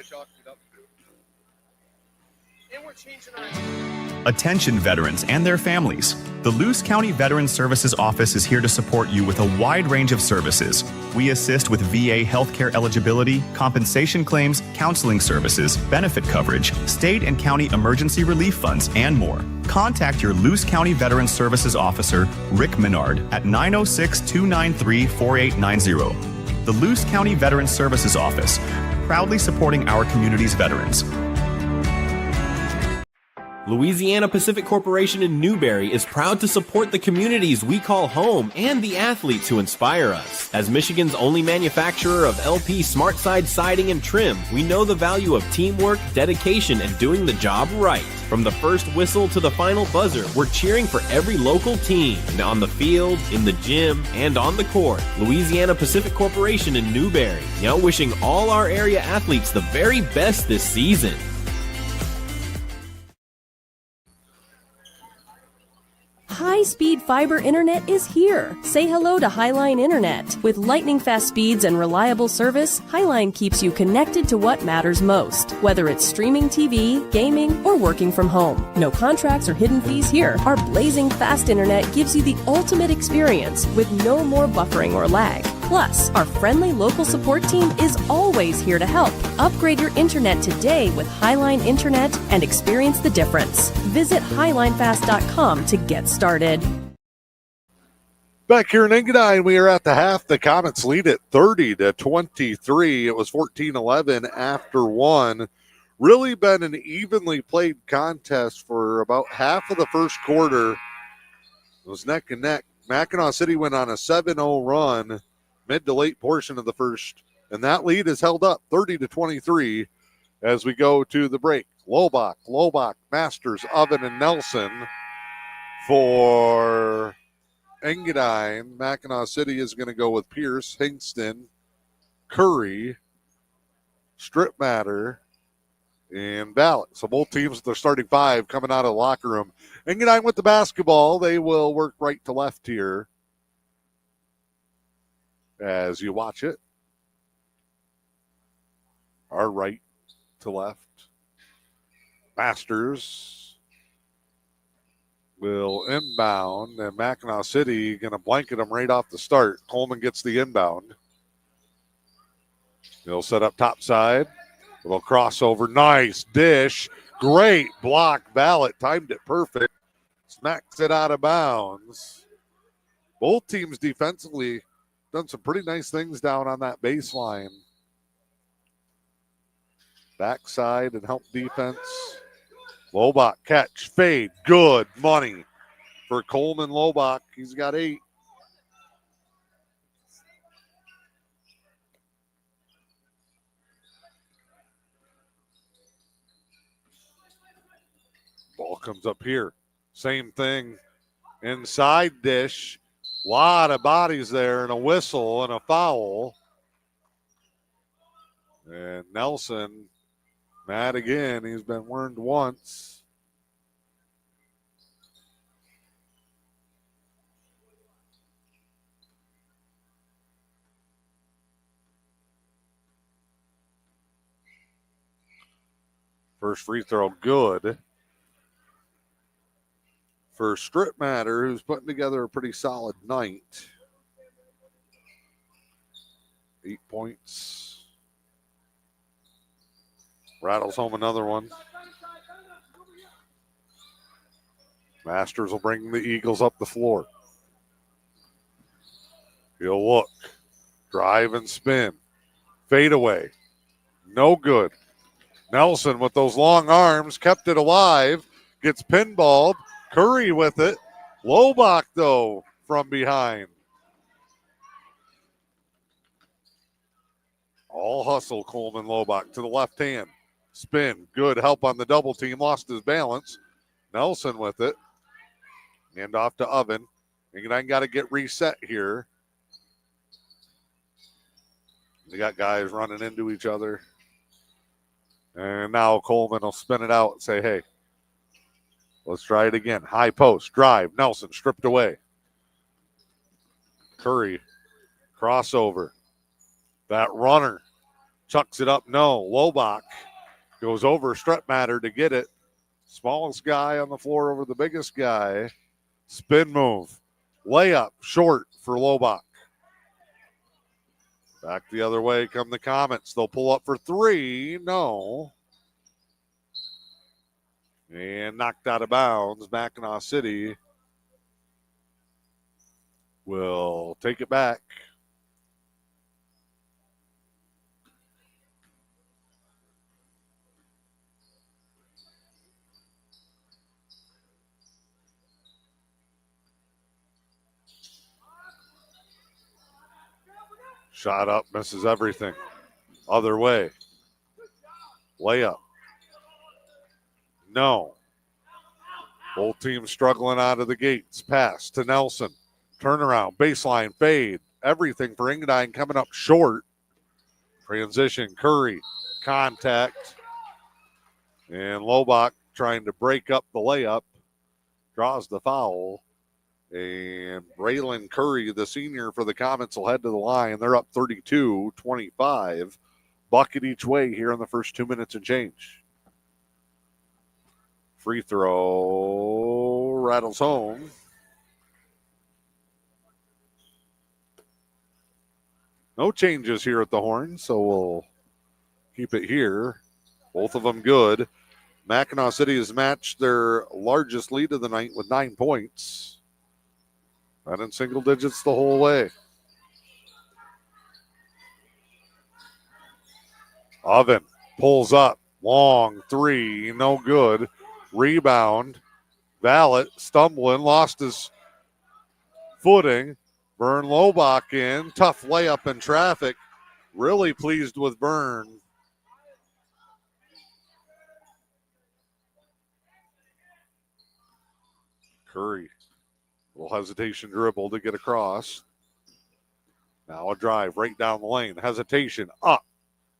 A: I chalked it up to.
G: And we're changing our...
D: Attention veterans and their families. The Luce County Veterans Services Office is here to support you with a wide range of services. We assist with VA healthcare eligibility, compensation claims, counseling services, benefit coverage, state and county emergency relief funds, and more. Contact your Luce County Veterans Services Officer, Rick Menard, at 906-293-4890. The Luce County Veterans Services Office, proudly supporting our community's veterans.
E: Louisiana Pacific Corporation in Newberry is proud to support the communities we call home and the athletes who inspire us. As Michigan's only manufacturer of LP SmartSide siding and trim, we know the value of teamwork, dedication, and doing the job right. From the first whistle to the final buzzer, we're cheering for every local team. And on the field, in the gym, and on the court. Louisiana Pacific Corporation in Newberry. Now wishing all our area athletes the very best this season.
F: High-speed fiber internet is here. Say hello to Highline Internet. With lightning-fast speeds and reliable service, Highline keeps you connected to what matters most. Whether it's streaming TV, gaming, or working from home. No contracts or hidden fees here. Our blazing fast internet gives you the ultimate experience with no more buffering or lag. Plus, our friendly local support team is always here to help. Upgrade your internet today with Highline Internet and experience the difference. Visit highlinefast.com to get started.
A: Back here in Engadine, we are at the half. The Comets lead at 30-23. It was 14-11 after one. Really been an evenly played contest for about half of the first quarter. It was neck and neck. Mackinaw City went on a 7-0 run mid to late portion of the first, and that lead is held up 30-23 as we go to the break. Lobach, Masters, Oven, and Nelson for Engadine. Mackinaw City is going to go with Pierce, Hingston, Curry, Strip Matter, and Ballot. So both teams with their starting five coming out of the locker room. Engadine with the basketball. They will work right to left here as you watch it. Our right to left. Masters will inbound, and Mackinaw City going to blanket them right off the start. Coleman gets the inbound. He'll set up top side. A little crossover. Nice dish. Great block. Ballot timed it perfect. Smacks it out of bounds. Both teams defensively done some pretty nice things down on that baseline. Backside and help defense. Lobach catch, fade, good money for Coleman Lobach. He's got 8. Ball comes up here. Same thing. Inside dish. Lot of bodies there and a whistle and a foul. And Nelson mad again. He's been warned once. First free throw good for Strip Matter, who's putting together a pretty solid night. 8 points. Rattles home another one. Masters will bring the Eagles up the floor. He'll look. Drive and spin. Fade away. No good. Nelson with those long arms kept it alive. Gets pinballed. Curry with it. Lobach, though, from behind. All hustle, Coleman Lobach to the left hand. Spin, good help on the double team, lost his balance. Nelson with it. Hand off to Oven. Engadine got to get reset here. They got guys running into each other. And now Coleman will spin it out and say, hey, let's try it again. High post, drive, Nelson stripped away. Curry, crossover. That runner chucks it up, no. Lobach goes over strep matter to get it. Smallest guy on the floor over the biggest guy. Spin move. Layup short for Lobach. Back the other way come the Comets. They'll pull up for three. No. And knocked out of bounds. Mackinaw City will take it back. Shot up, misses everything. Other way. Layup. No. Both teams struggling out of the gates. Pass to Nelson. Turnaround, baseline, fade. Everything for Engadine coming up short. Transition, Curry, contact. And Lobach trying to break up the layup. Draws the foul. And Braylon Curry, the senior for the Comets, will head to the line. They're up 32-25. Bucket each way here in the first 2 minutes and change. Free throw rattles home. No changes here at the Horn, so we'll keep it here. Both of them good. Mackinaw City has matched their largest lead of the night with 9 points. Not in single digits the whole way. Oven pulls up. Long three. No good. Rebound. Vallet stumbling. Lost his footing. Byrne Lobach in. Tough layup in traffic. Really pleased with Byrne. Curry. Little hesitation dribble to get across. Now a drive right down the lane. Hesitation up.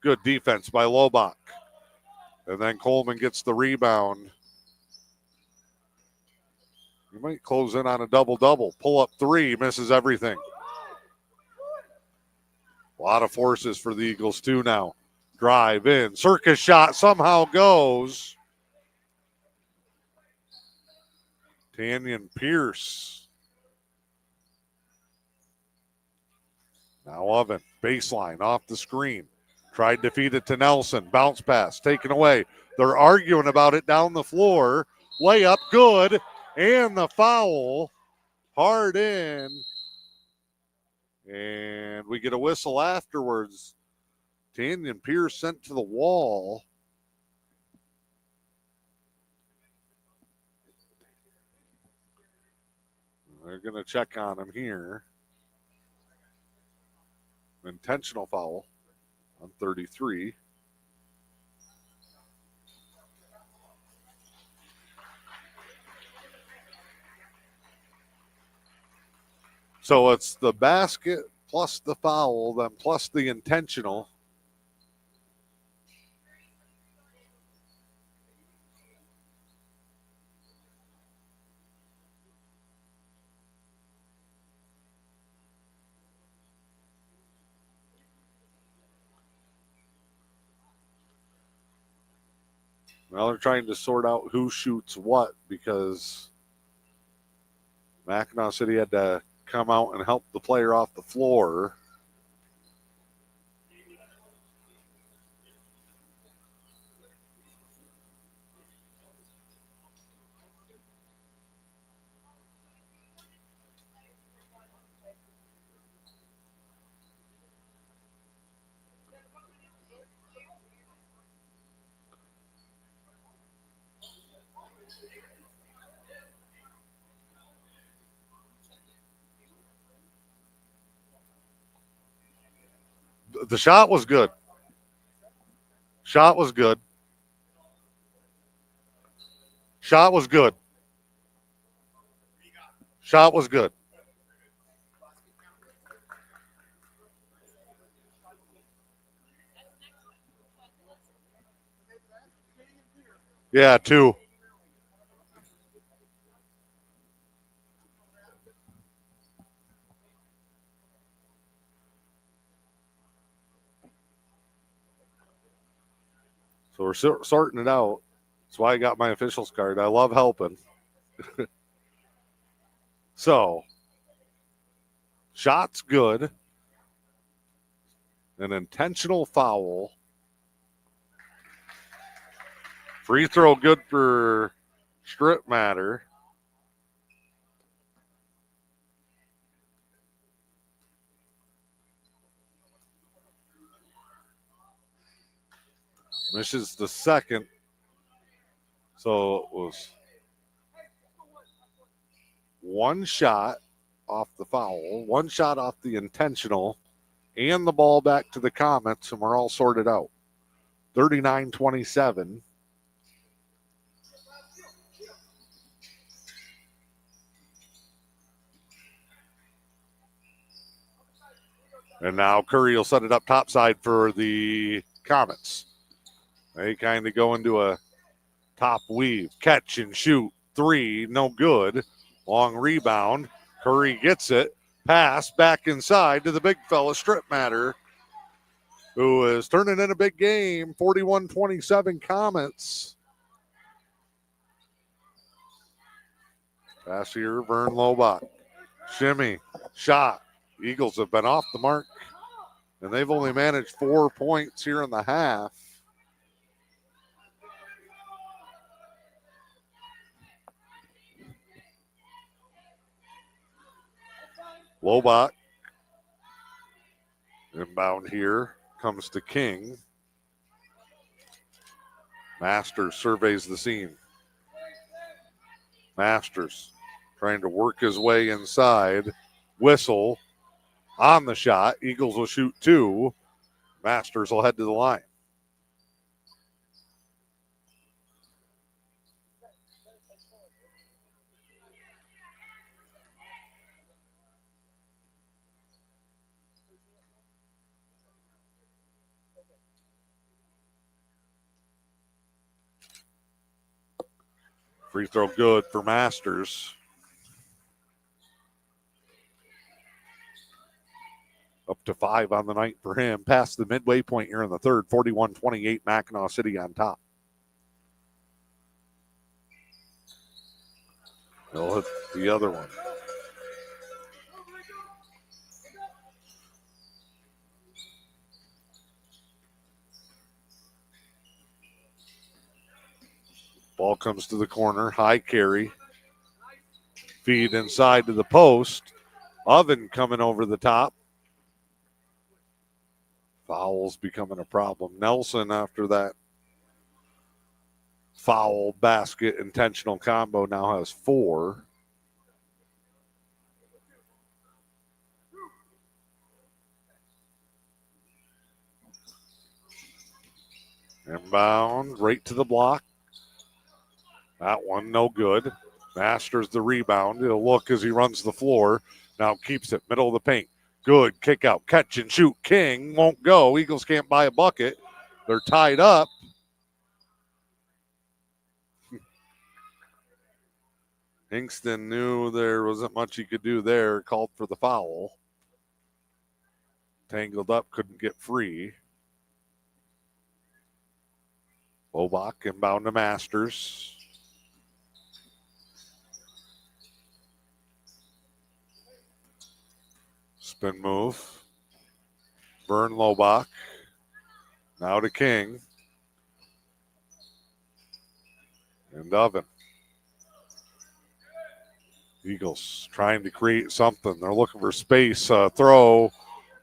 A: Good defense by Lobach. And then Coleman gets the rebound. He might close in on a double-double. Pull up three. Misses everything. A lot of forces for the Eagles too now. Drive in. Circus shot somehow goes. Tanyan Pierce. Now Oven, baseline, off the screen. Tried to feed it to Nelson. Bounce pass, taken away. They're arguing about it down the floor. Layup, good. And the foul. Hard in. And we get a whistle afterwards. Tanyan Pierce sent to the wall. They're going to check on him here. Intentional foul on 33. So it's the basket plus the foul, then plus the intentional. Well, they're trying to sort out who shoots what because Mackinaw City had to come out and help the player off the floor. The shot was good. Shot was good. Shot was good. Shot was good. Yeah, 2. So we're sorting it out. That's why I got my officials card. I love helping. So, shot's good. An intentional foul. Free throw good for Strip Matter. Misses the second. So it was one shot off the foul, one shot off the intentional, and the ball back to the Comets, and we're all sorted out. 39-27. And now Curry will set it up topside for the Comets. They kind of go into a top weave, catch and shoot, 3, no good. Long rebound. Curry gets it. Pass back inside to the big fella, Strip Matter, who is turning in a big game. 41-27 Comets. Pass here, Vern Lobach. Shimmy, shot. Eagles have been off the mark, and they've only managed 4 points here in the half. Lobach. Inbound here comes to King. Masters surveys the scene. Masters trying to work his way inside. Whistle on the shot. Eagles will shoot 2. Masters will head to the line. Free throw good for Masters. Up to 5 on the night for him. Past the midway point here in the third. 41-28, Mackinaw City on top. They'll hit the other one. Ball comes to the corner. High carry. Feed inside to the post. Oven coming over the top. Fouls becoming a problem. Nelson, after that foul basket intentional combo, now has 4. Inbound, right to the block. That one, no good. Masters the rebound. He'll look as he runs the floor. Now keeps it, middle of the paint. Good kick out, catch and shoot. King won't go. Eagles can't buy a bucket. They're tied up. Hingston knew there wasn't much he could do there. Called for the foul. Tangled up, couldn't get free. Lobach inbound to Masters. Spin move. Vern Lobach. Now to King. And Oven. Eagles trying to create something. They're looking for space. Throw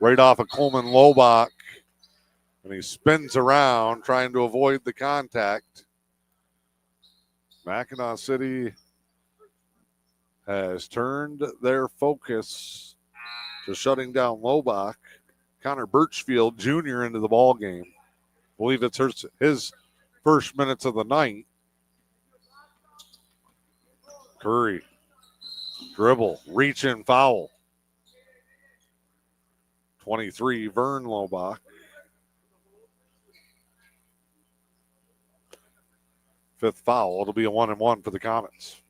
A: right off of Coleman Lobach. And he spins around trying to avoid the contact. Mackinaw City has turned their focus to shutting down Lobach. Connor Birchfield Jr. into the ball game. believe it's his first minutes of the night. Curry, dribble, reach in, foul. 23, Vern Lobach. Fifth foul. It'll be a 1-and-1 for the Comets.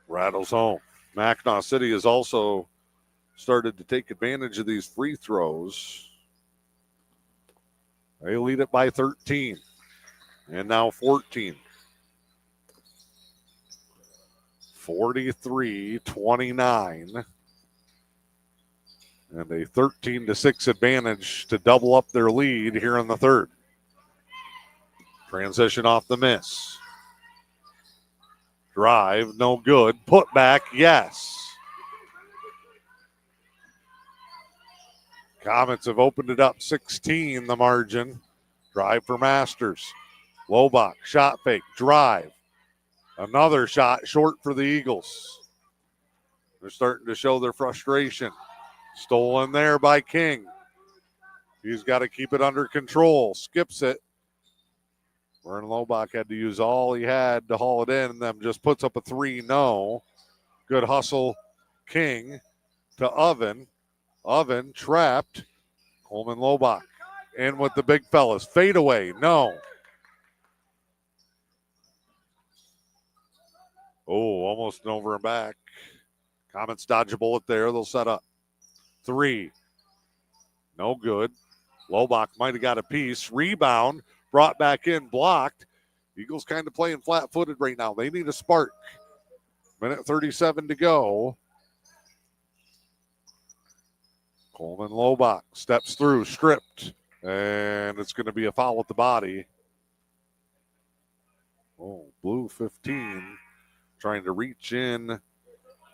A: Rattles home. Mackinaw City has also started to take advantage of these free throws. They lead it by 13 and now 14. 43-29. And a 13-6 advantage to double up their lead here in the third. Transition off the miss. Drive, no good. Put back, yes. Comets have opened it up 16, the margin. Drive for Masters. Lobach, shot fake, drive. Another shot short for the Eagles. They're starting to show their frustration. Stolen there by King. He's got to keep it under control. Skips it. Vern Lobach had to use all he had to haul it in, and then just puts up a 3. No. Good hustle. King to Oven. Oven trapped. Coleman Lobach in with the big fellas. Fade away. No. Oh, almost an over and back. Comets dodge a bullet there. They'll set up. 3. No good. Lobach might have got a piece. Rebound. Brought back in. Blocked. Eagles kind of playing flat-footed right now. They need a spark. Minute 37 to go. Coleman Lobach steps through. Stripped. And it's going to be a foul at the body. Oh, blue 15. Trying to reach in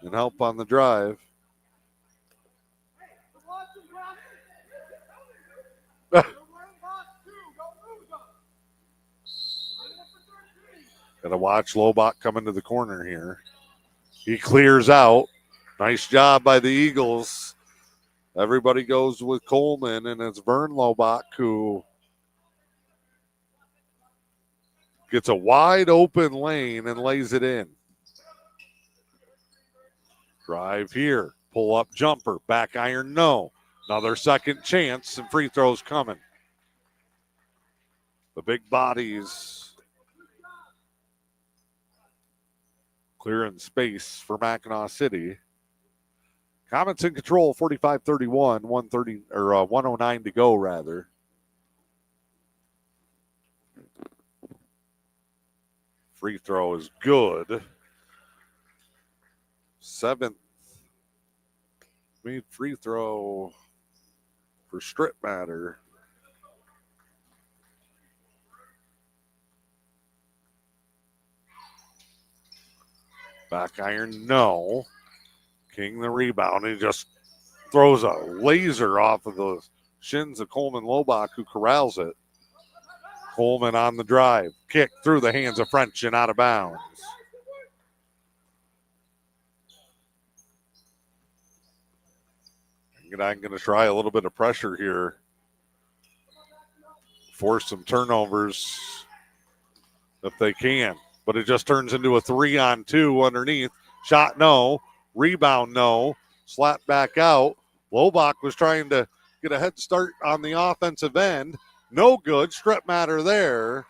A: and help on the drive. Got to watch Lobach come into the corner here. He clears out. Nice job by the Eagles. Everybody goes with Coleman, and it's Vern Lobach who gets a wide open lane and lays it in. Drive here. Pull up jumper. Back iron, no. Another second chance, and free throws coming. The big bodies clearing space for Mackinaw City. Comets in control, 45-31, 109 to go, rather. Free throw is good. 7th made free throw for Strip Matter. Back iron, no. King the rebound. He just throws a laser off of the shins of Coleman Lobach, who corrals it. Coleman on the drive. Kick through the hands of French and out of bounds. I'm going to try a little bit of pressure here. Force some turnovers if they can. But it just turns into a 3-on-2 underneath. Shot, no. Rebound, no. Slap back out. Lobach was trying to get a head start on the offensive end. No good. Strip Matter there.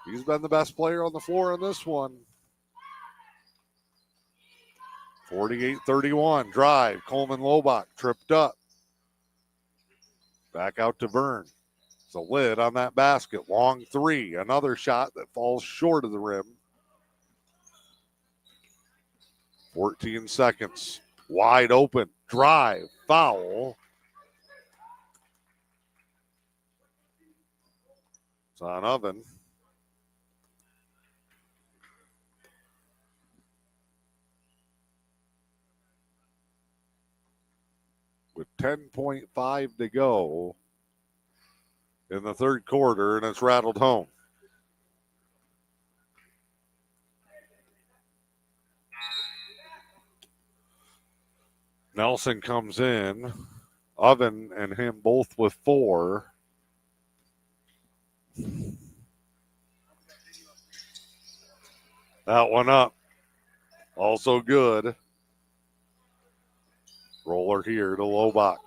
A: He's been the best player on the floor in this one. 48-31. Drive. Coleman Lobach tripped up. Back out to Vern. It's a lid on that basket. Long 3. Another shot that falls short of the rim. 14 seconds. Wide open. Drive. Foul. It's on Oven. With 10.5 to go in the third quarter, and it's rattled home. Nelson comes in. Oven and him both with 4. That one up. Also good. Roller here to Lobach.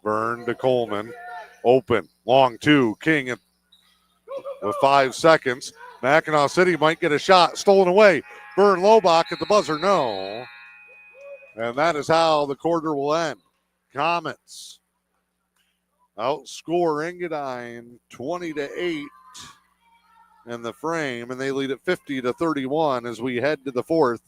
A: Vern to Coleman. Open. Long 2. King with 5 seconds. Mackinaw City might get a shot. Stolen away. Vern Lobach at the buzzer. No. And that is how the quarter will end. Comets outscore Engadine 20-8 in the frame, and they lead at 50-31 as we head to the 4th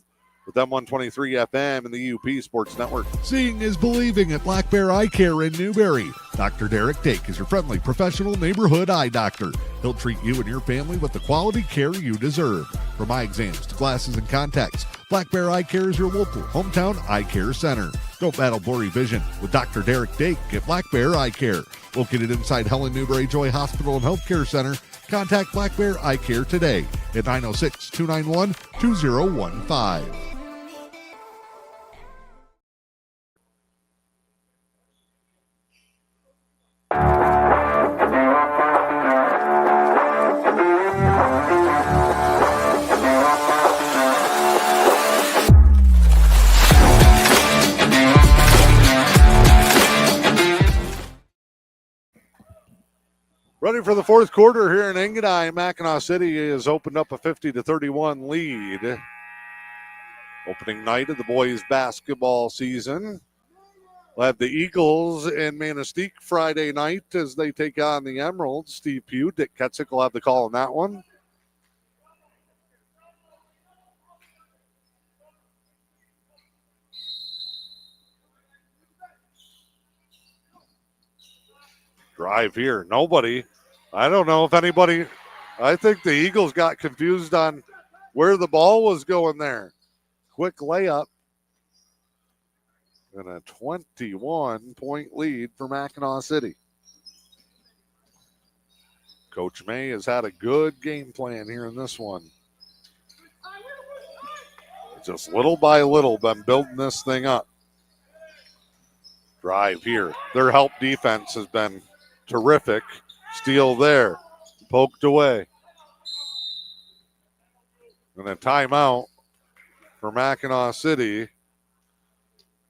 A: with M123 FM and the E.U.P Sports Network.
L: Seeing is believing at Black Bear Eye Care in Newberry. Dr. Derek Dake is your friendly professional neighborhood eye doctor. He'll treat you and your family with the quality care you deserve. From eye exams to glasses and contacts, Black Bear Eye Care is your local hometown eye care center. Don't battle blurry vision with Dr. Derek Dake at Black Bear Eye Care. Located inside Helen Newberry Joy Hospital and Healthcare Center, contact Black Bear Eye Care today at 906-291-2015.
A: Ready for the 4th quarter here in Engadine. Mackinaw City has opened up a 50-31 lead. Opening night of the boys basketball season. We'll have the Eagles in Manistee Friday night as they take on the Emeralds. Steve Pugh, Dick Ketzik will have the call on that one. Drive here. Nobody. I don't know if anybody. I think the Eagles got confused on where the ball was going there. Quick layup. And a 21-point lead for Mackinaw City. Coach May has had a good game plan here in this one. Just little by little been building this thing up. Drive here. Their help defense has been terrific. Steal there. Poked away. And a timeout for Mackinaw City.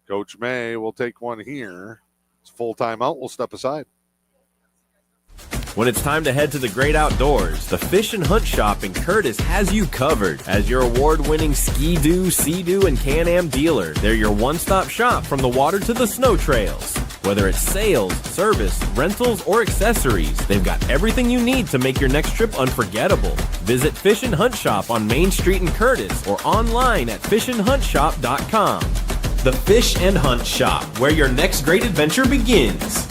A: Coach May will take one here. It's a full timeout. We'll step aside.
E: When it's time to head to the great outdoors, the Fish and Hunt Shop in Curtis has you covered. As your award-winning Ski-Doo, Sea-Doo, and Can-Am dealer, they're your one-stop shop from the water to the snow trails. Whether it's sales, service, rentals, or accessories, they've got everything you need to make your next trip unforgettable. Visit Fish and Hunt Shop on Main Street in Curtis or online at fishandhuntshop.com. The Fish and Hunt Shop, where your next great adventure begins.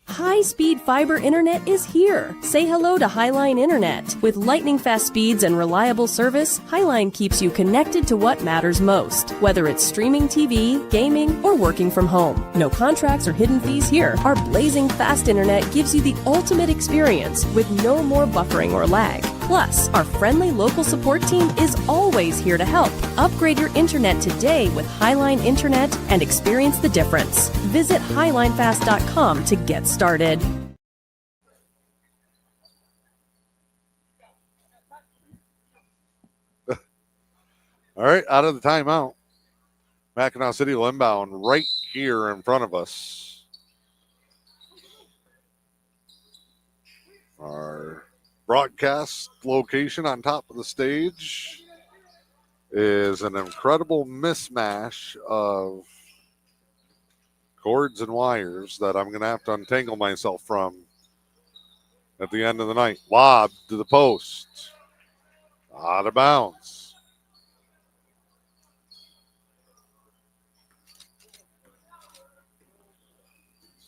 F: High-speed fiber internet is here. Say hello to Highline Internet. With lightning-fast speeds and reliable service, Highline keeps you connected to what matters most. Whether it's streaming TV, gaming, or working from home. No contracts or hidden fees here. Our blazing fast internet gives you the ultimate experience with no more buffering or lag. Plus, our friendly local support team is always here to help. Upgrade your internet today with Highline Internet and experience the difference. Visit highlinefast.com to get started.
A: All right, out of the timeout. Mackinaw City will inbound right here in front of us. Our broadcast location on top of the stage is an incredible mismatch of cords and wires that I'm going to have to untangle myself from at the end of the night. Lob to the post. Out of bounds.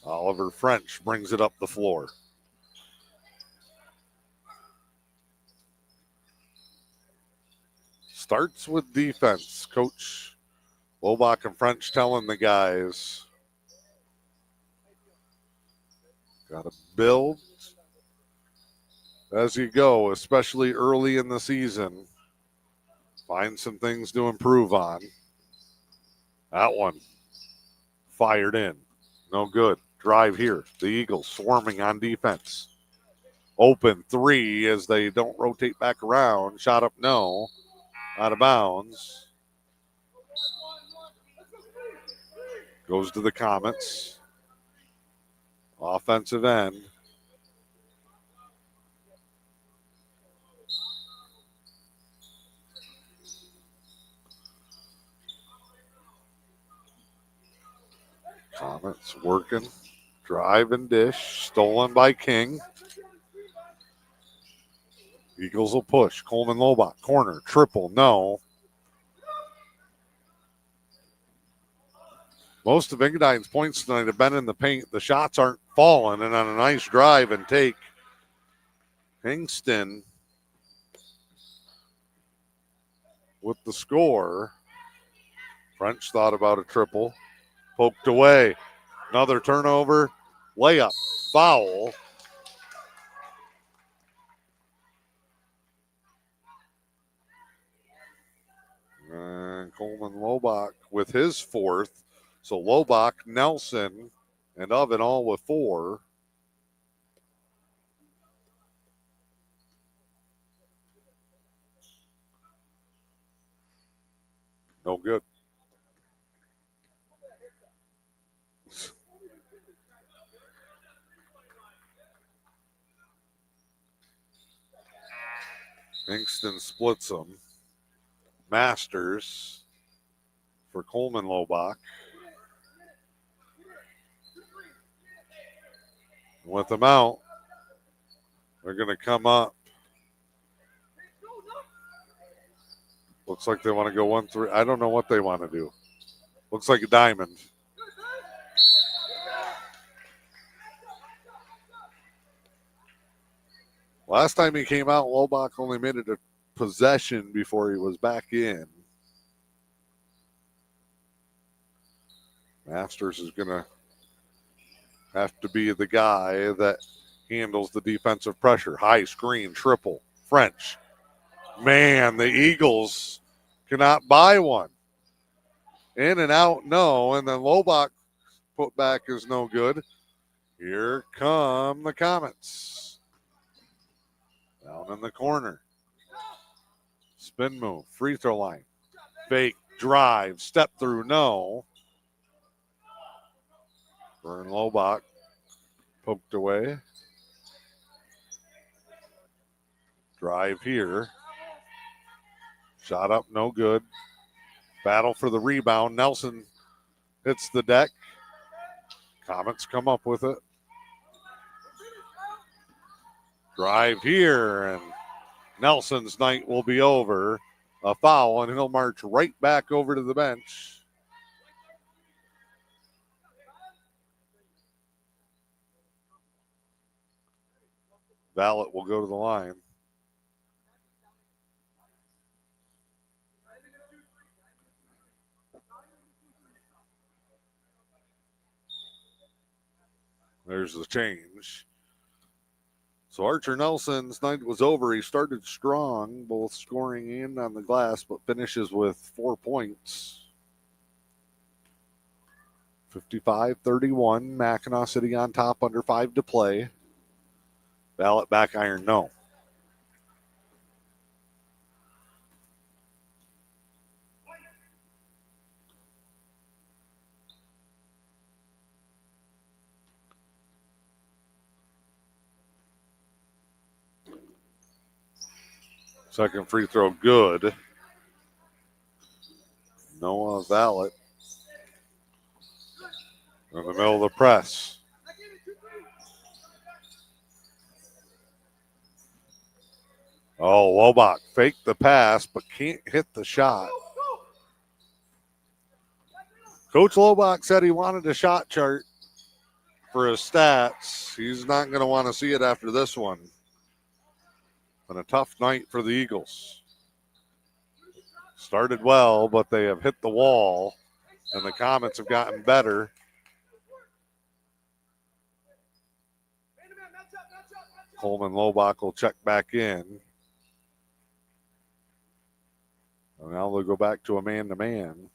A: Oliver French brings it up the floor. Starts with defense. Coach Lobach and French telling the guys, got to build as you go, especially early in the season. Find some things to improve on. That one fired in. No good. Drive here. The Eagles swarming on defense. Open three as they don't rotate back around. Shot up, no. Out of bounds. Goes to the Comets. Offensive end. Comets working. Drive and dish. Stolen by King. Eagles will push. Coleman Lobach. Corner. Triple. No. Most of Engadine's points tonight have been in the paint. The shots aren't falling. And on a nice drive and take, Hingston with the score. French thought about a triple. Poked away. Another turnover. Layup. Foul. And Coleman Lobach with his fourth. So Lobach, Nelson, and Oven all with four. No good. Kingston splits them. Masters for Coleman Lobach. With them out, they're going to come up. Looks like they want to go 1-3. I don't know what they want to do. Looks like a diamond. Last time he came out, Lobach only made it a possession before he was back in. Masters is going to have to be the guy that handles the defensive pressure. High screen, triple. French. Man, the Eagles cannot buy one. In and out, no. And then Lobach put back is no good. Here come the Comets. Down in the corner. Spin move, free throw line. Fake, drive, step through, no. Vern Lobach poked away. Drive here. Shot up, no good. Battle for the rebound. Nelson hits the deck. Comets come up with it. Drive here, and Nelson's night will be over. A foul, and he'll march right back over to the bench. Vallet will go to the line. There's the change. So Archer Nelson's night was over. He started strong, both scoring and on the glass, but finishes with 4 points. 55-31. Mackinaw City on top, under 5 to play. Vallet back iron, no. Second free throw, good. Noah Vallet in the middle of the press. Oh, Lobach faked the pass, but can't hit the shot. Coach Lobach said he wanted a shot chart for his stats. He's not going to want to see it after this one. Been a tough night for the Eagles. Started well, but they have hit the wall, and the Comets have gotten better. Coleman Lobach will check back in. So now they'll go back to a man-to-man.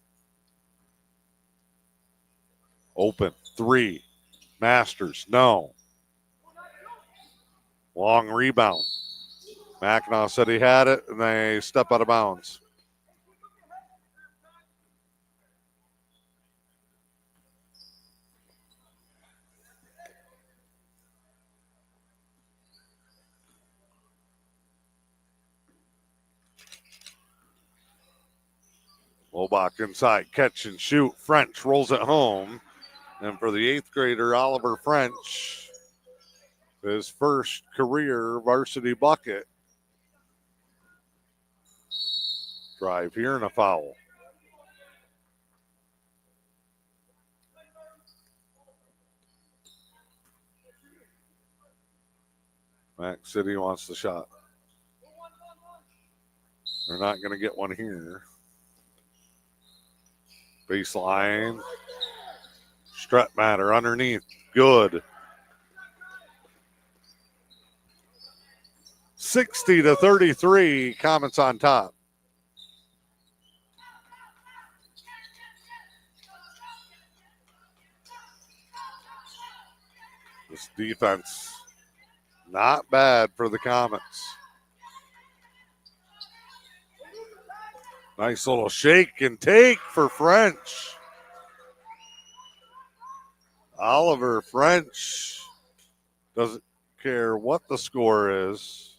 A: Open, 3. Masters, no. Long rebound. Mackinaw City had it, and they step out of bounds. Lobach inside, catch and shoot. French rolls it home. And for the 8th grader, Oliver French, his first career varsity bucket. Drive here and a foul. Mack City wants the shot. They're not going to get one here. Baseline. Strutmatter underneath. Good. 60-33. Comets on top. This defense, not bad for the Comets. Nice little shake and take for French. Oliver French doesn't care what the score is.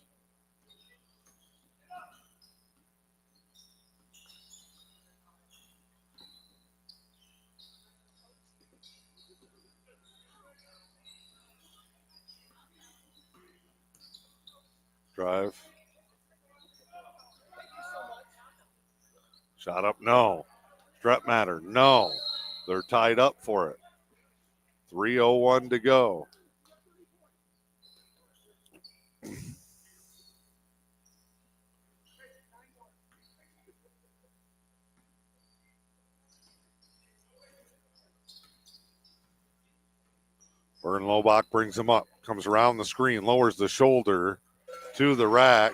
A: Drive. Shot up, no. Strutmatter, no. They're tied up for it. 3:01 to go. Vern Lobach brings him up, comes around the screen, lowers the shoulder to the rack.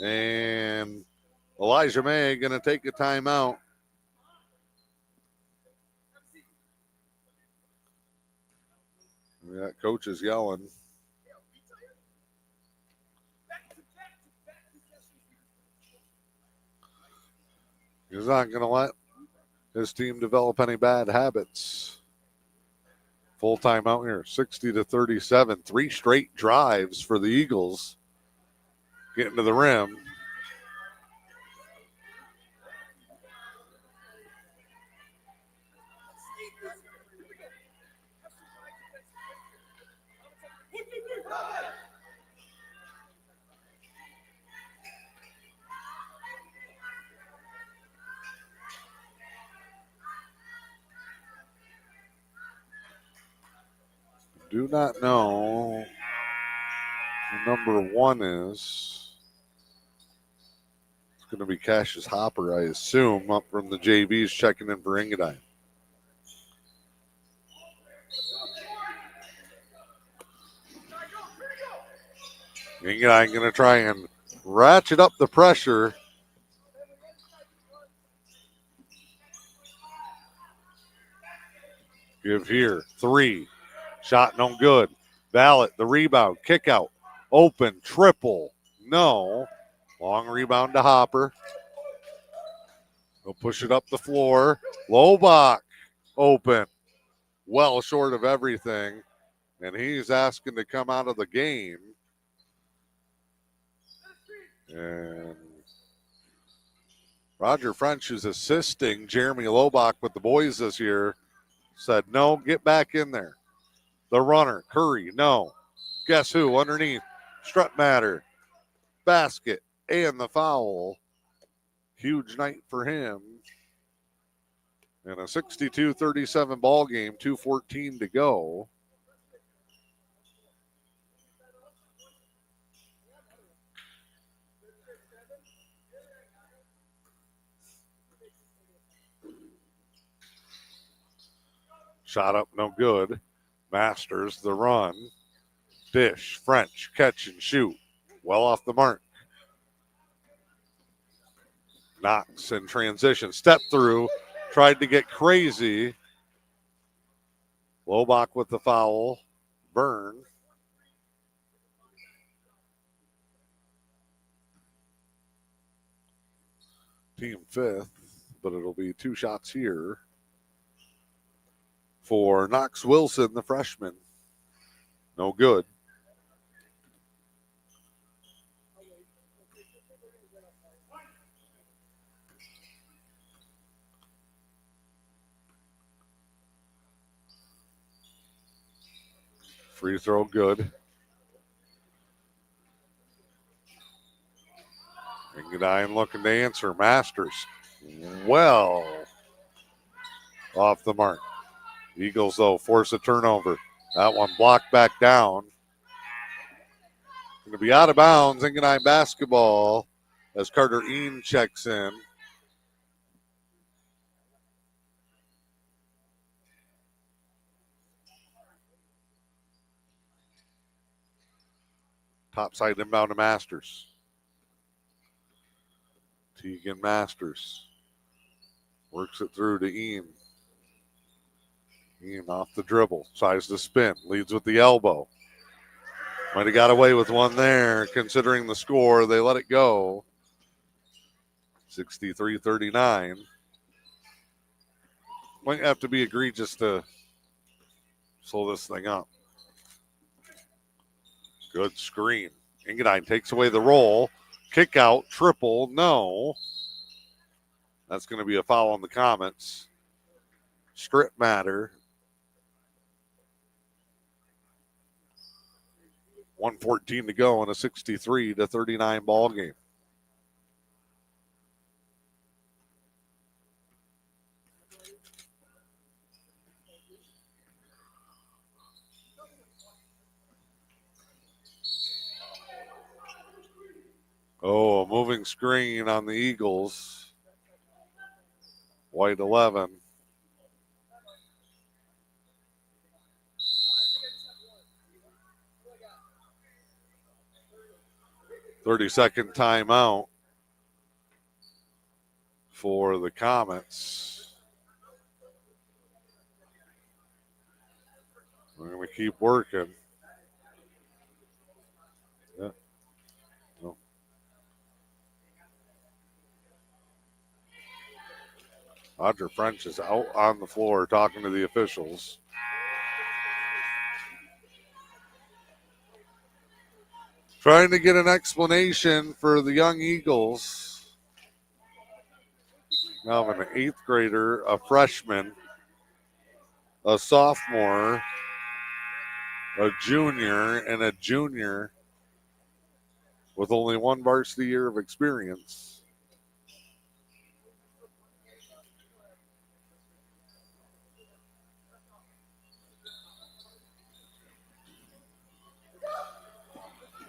A: And Elijah May going to take a timeout. That coach is yelling. He's not going to let his team develop any bad habits. Full timeout here, 60-37. 3 straight drives for the Eagles. Getting to the rim. Do not know who number 1 is. It's going to be Cassius Hopper, I assume, up from the JVs checking in for Engadine. Engadine going to try and ratchet up the pressure. Give here, 3. Shot no good. Ballot, the rebound, kick out. Open, triple, no. Long rebound to Hopper. He'll push it up the floor. Lobach, open. Well short of everything. And he's asking to come out of the game. And Roger French is assisting Jeremy Lobach with the boys this year. Said, no, get back in there. The runner, Curry, no. Guess who? Underneath, Strutmatter. Basket and the foul. Huge night for him. And a 62-37 ball game, 2:14 to go. Shot up, no good. Masters the run. Dish, French, catch and shoot. Well off the mark. Knox in transition. Step through. Tried to get crazy. Lobach with the foul. Byrne. Team fifth, but it'll be 2 shots here for Knox Wilson, the freshman. No good. Free throw good. Engadine looking to answer. Masters. Well off the mark. Eagles, though, force a turnover. That one blocked back down. Going to be out of bounds. Engadine basketball as Carter Ean checks in. Topside inbound to Masters. Teagan Masters works it through to Ean. Ean off the dribble, tries to spin, leads with the elbow. Might have got away with one there, considering the score. They let it go. 63-39. Might have to be egregious to slow this thing up. Good screen. Engadine takes away the roll. Kick out, triple, no. That's going to be a foul on the Comets. Strip matter. 1:14 to go in a 63-39 ball game. Oh, a moving screen on the Eagles. White 11. Thirty-second timeout for the Comets. We're going to keep working. Yeah. No. Roger French is out on the floor talking to the officials. Trying to get an explanation for the young Eagles. Now an 8th grader, a freshman, a sophomore, a junior, and a junior with only one varsity year of experience.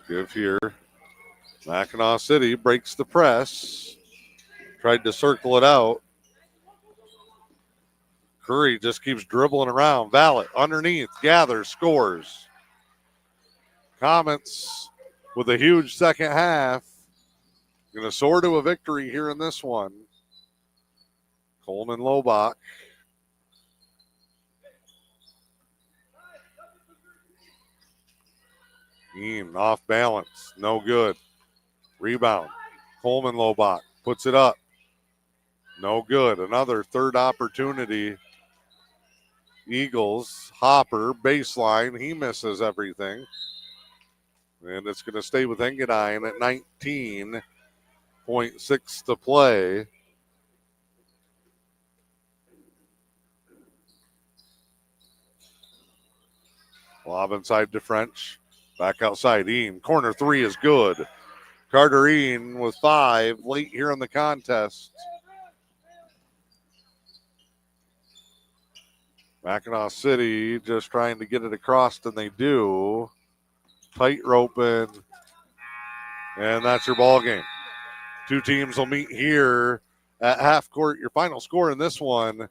A: Give here. Mackinaw City breaks the press. Tried to circle it out. Curry just keeps dribbling around. Vallet underneath, gathers, scores. Comets with a huge second half. Going to soar to a victory here in this one. Coleman Lobach. Ean off balance. No good. Rebound. Coleman Lobach puts it up. No good. Another third opportunity. Eagles. Hopper. Baseline. He misses everything. And it's going to stay with Engadine at 19.6 to play. Lob inside to French. Back outside. Ean. Corner 3 is good. Carter Ean with 5 late here in the contest. Mackinaw City just trying to get it across, and they do. Tight roping. And that's your ball game. Two teams will meet here at half court. Your final score in this one,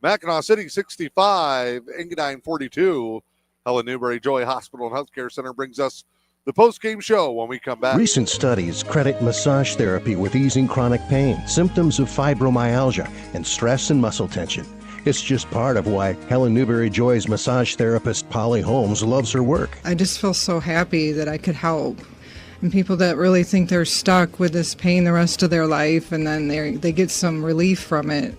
A: Mackinaw City 65, Engadine 42. Helen Newberry Joy Hospital and Healthcare Center brings us the post-game show when we come back.
B: Recent studies credit massage therapy with easing chronic pain, symptoms of fibromyalgia, and stress and muscle tension. It's just part of why Helen Newberry Joy's massage therapist Polly Holmes loves her work.
C: I just feel so happy that I could help. And people that really think they're stuck with this pain the rest of their life and then they get some relief from it,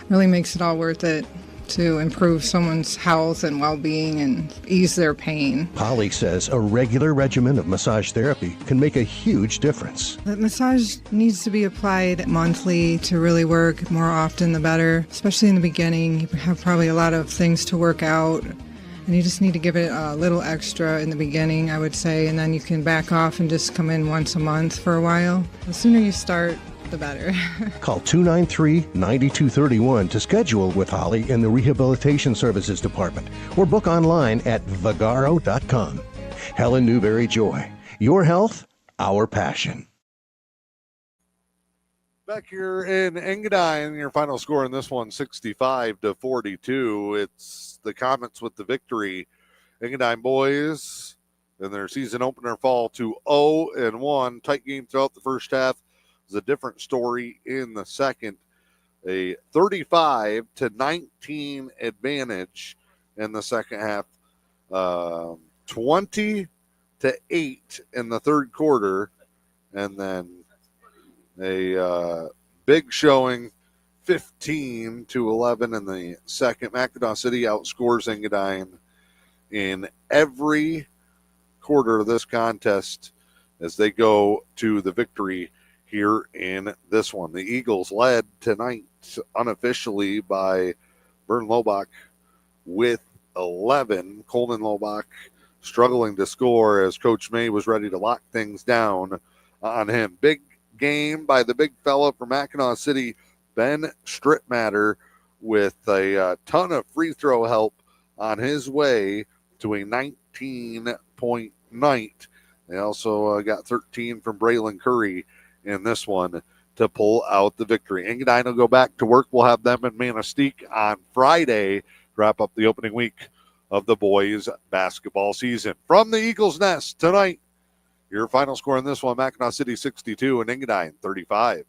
C: really makes it all worth it to improve someone's health and well-being and ease their pain.
B: Polly says a regular regimen of massage therapy can make a huge difference.
C: The massage needs to be applied monthly to really work. More often the better, especially in the beginning. You have probably a lot of things to work out, and you just need to give it a little extra in the beginning, I would say, and then you can back off and just come in once a month for a while. The sooner you start, the better.
B: Call 293-9231 to schedule with Holly in the Rehabilitation Services Department or book online at vagaro.com. Helen Newberry Joy. Your health, our passion.
A: Back here in Engadine, your final score in this one, 65-42. It's the Comets with the victory. Engadine boys in their season opener fall to 0-1. Tight game throughout the first half. It was a different story in the second. A 35-19 advantage in the second half. 20-8 in the third quarter. And then a big showing, 15-11 in the second. Mackinaw City outscores Engadine in every quarter of this contest as they go to the victory here in this one. The Eagles led tonight unofficially by Vern Lobach with 11. Coleman Lobach struggling to score as Coach May was ready to lock things down on him. Big game by the big fella from Mackinaw City, Ben Strittmatter, with a ton of free throw help on his way to a 19-point night. They also got 13 from Braylon Curry in this one to pull out the victory. Engadine will go back to work. We'll have them in Manistee on Friday, wrap up the opening week of the boys basketball season. From the Eagles Nest tonight, your final score in this one, Mackinaw City 62 and Engadine 35.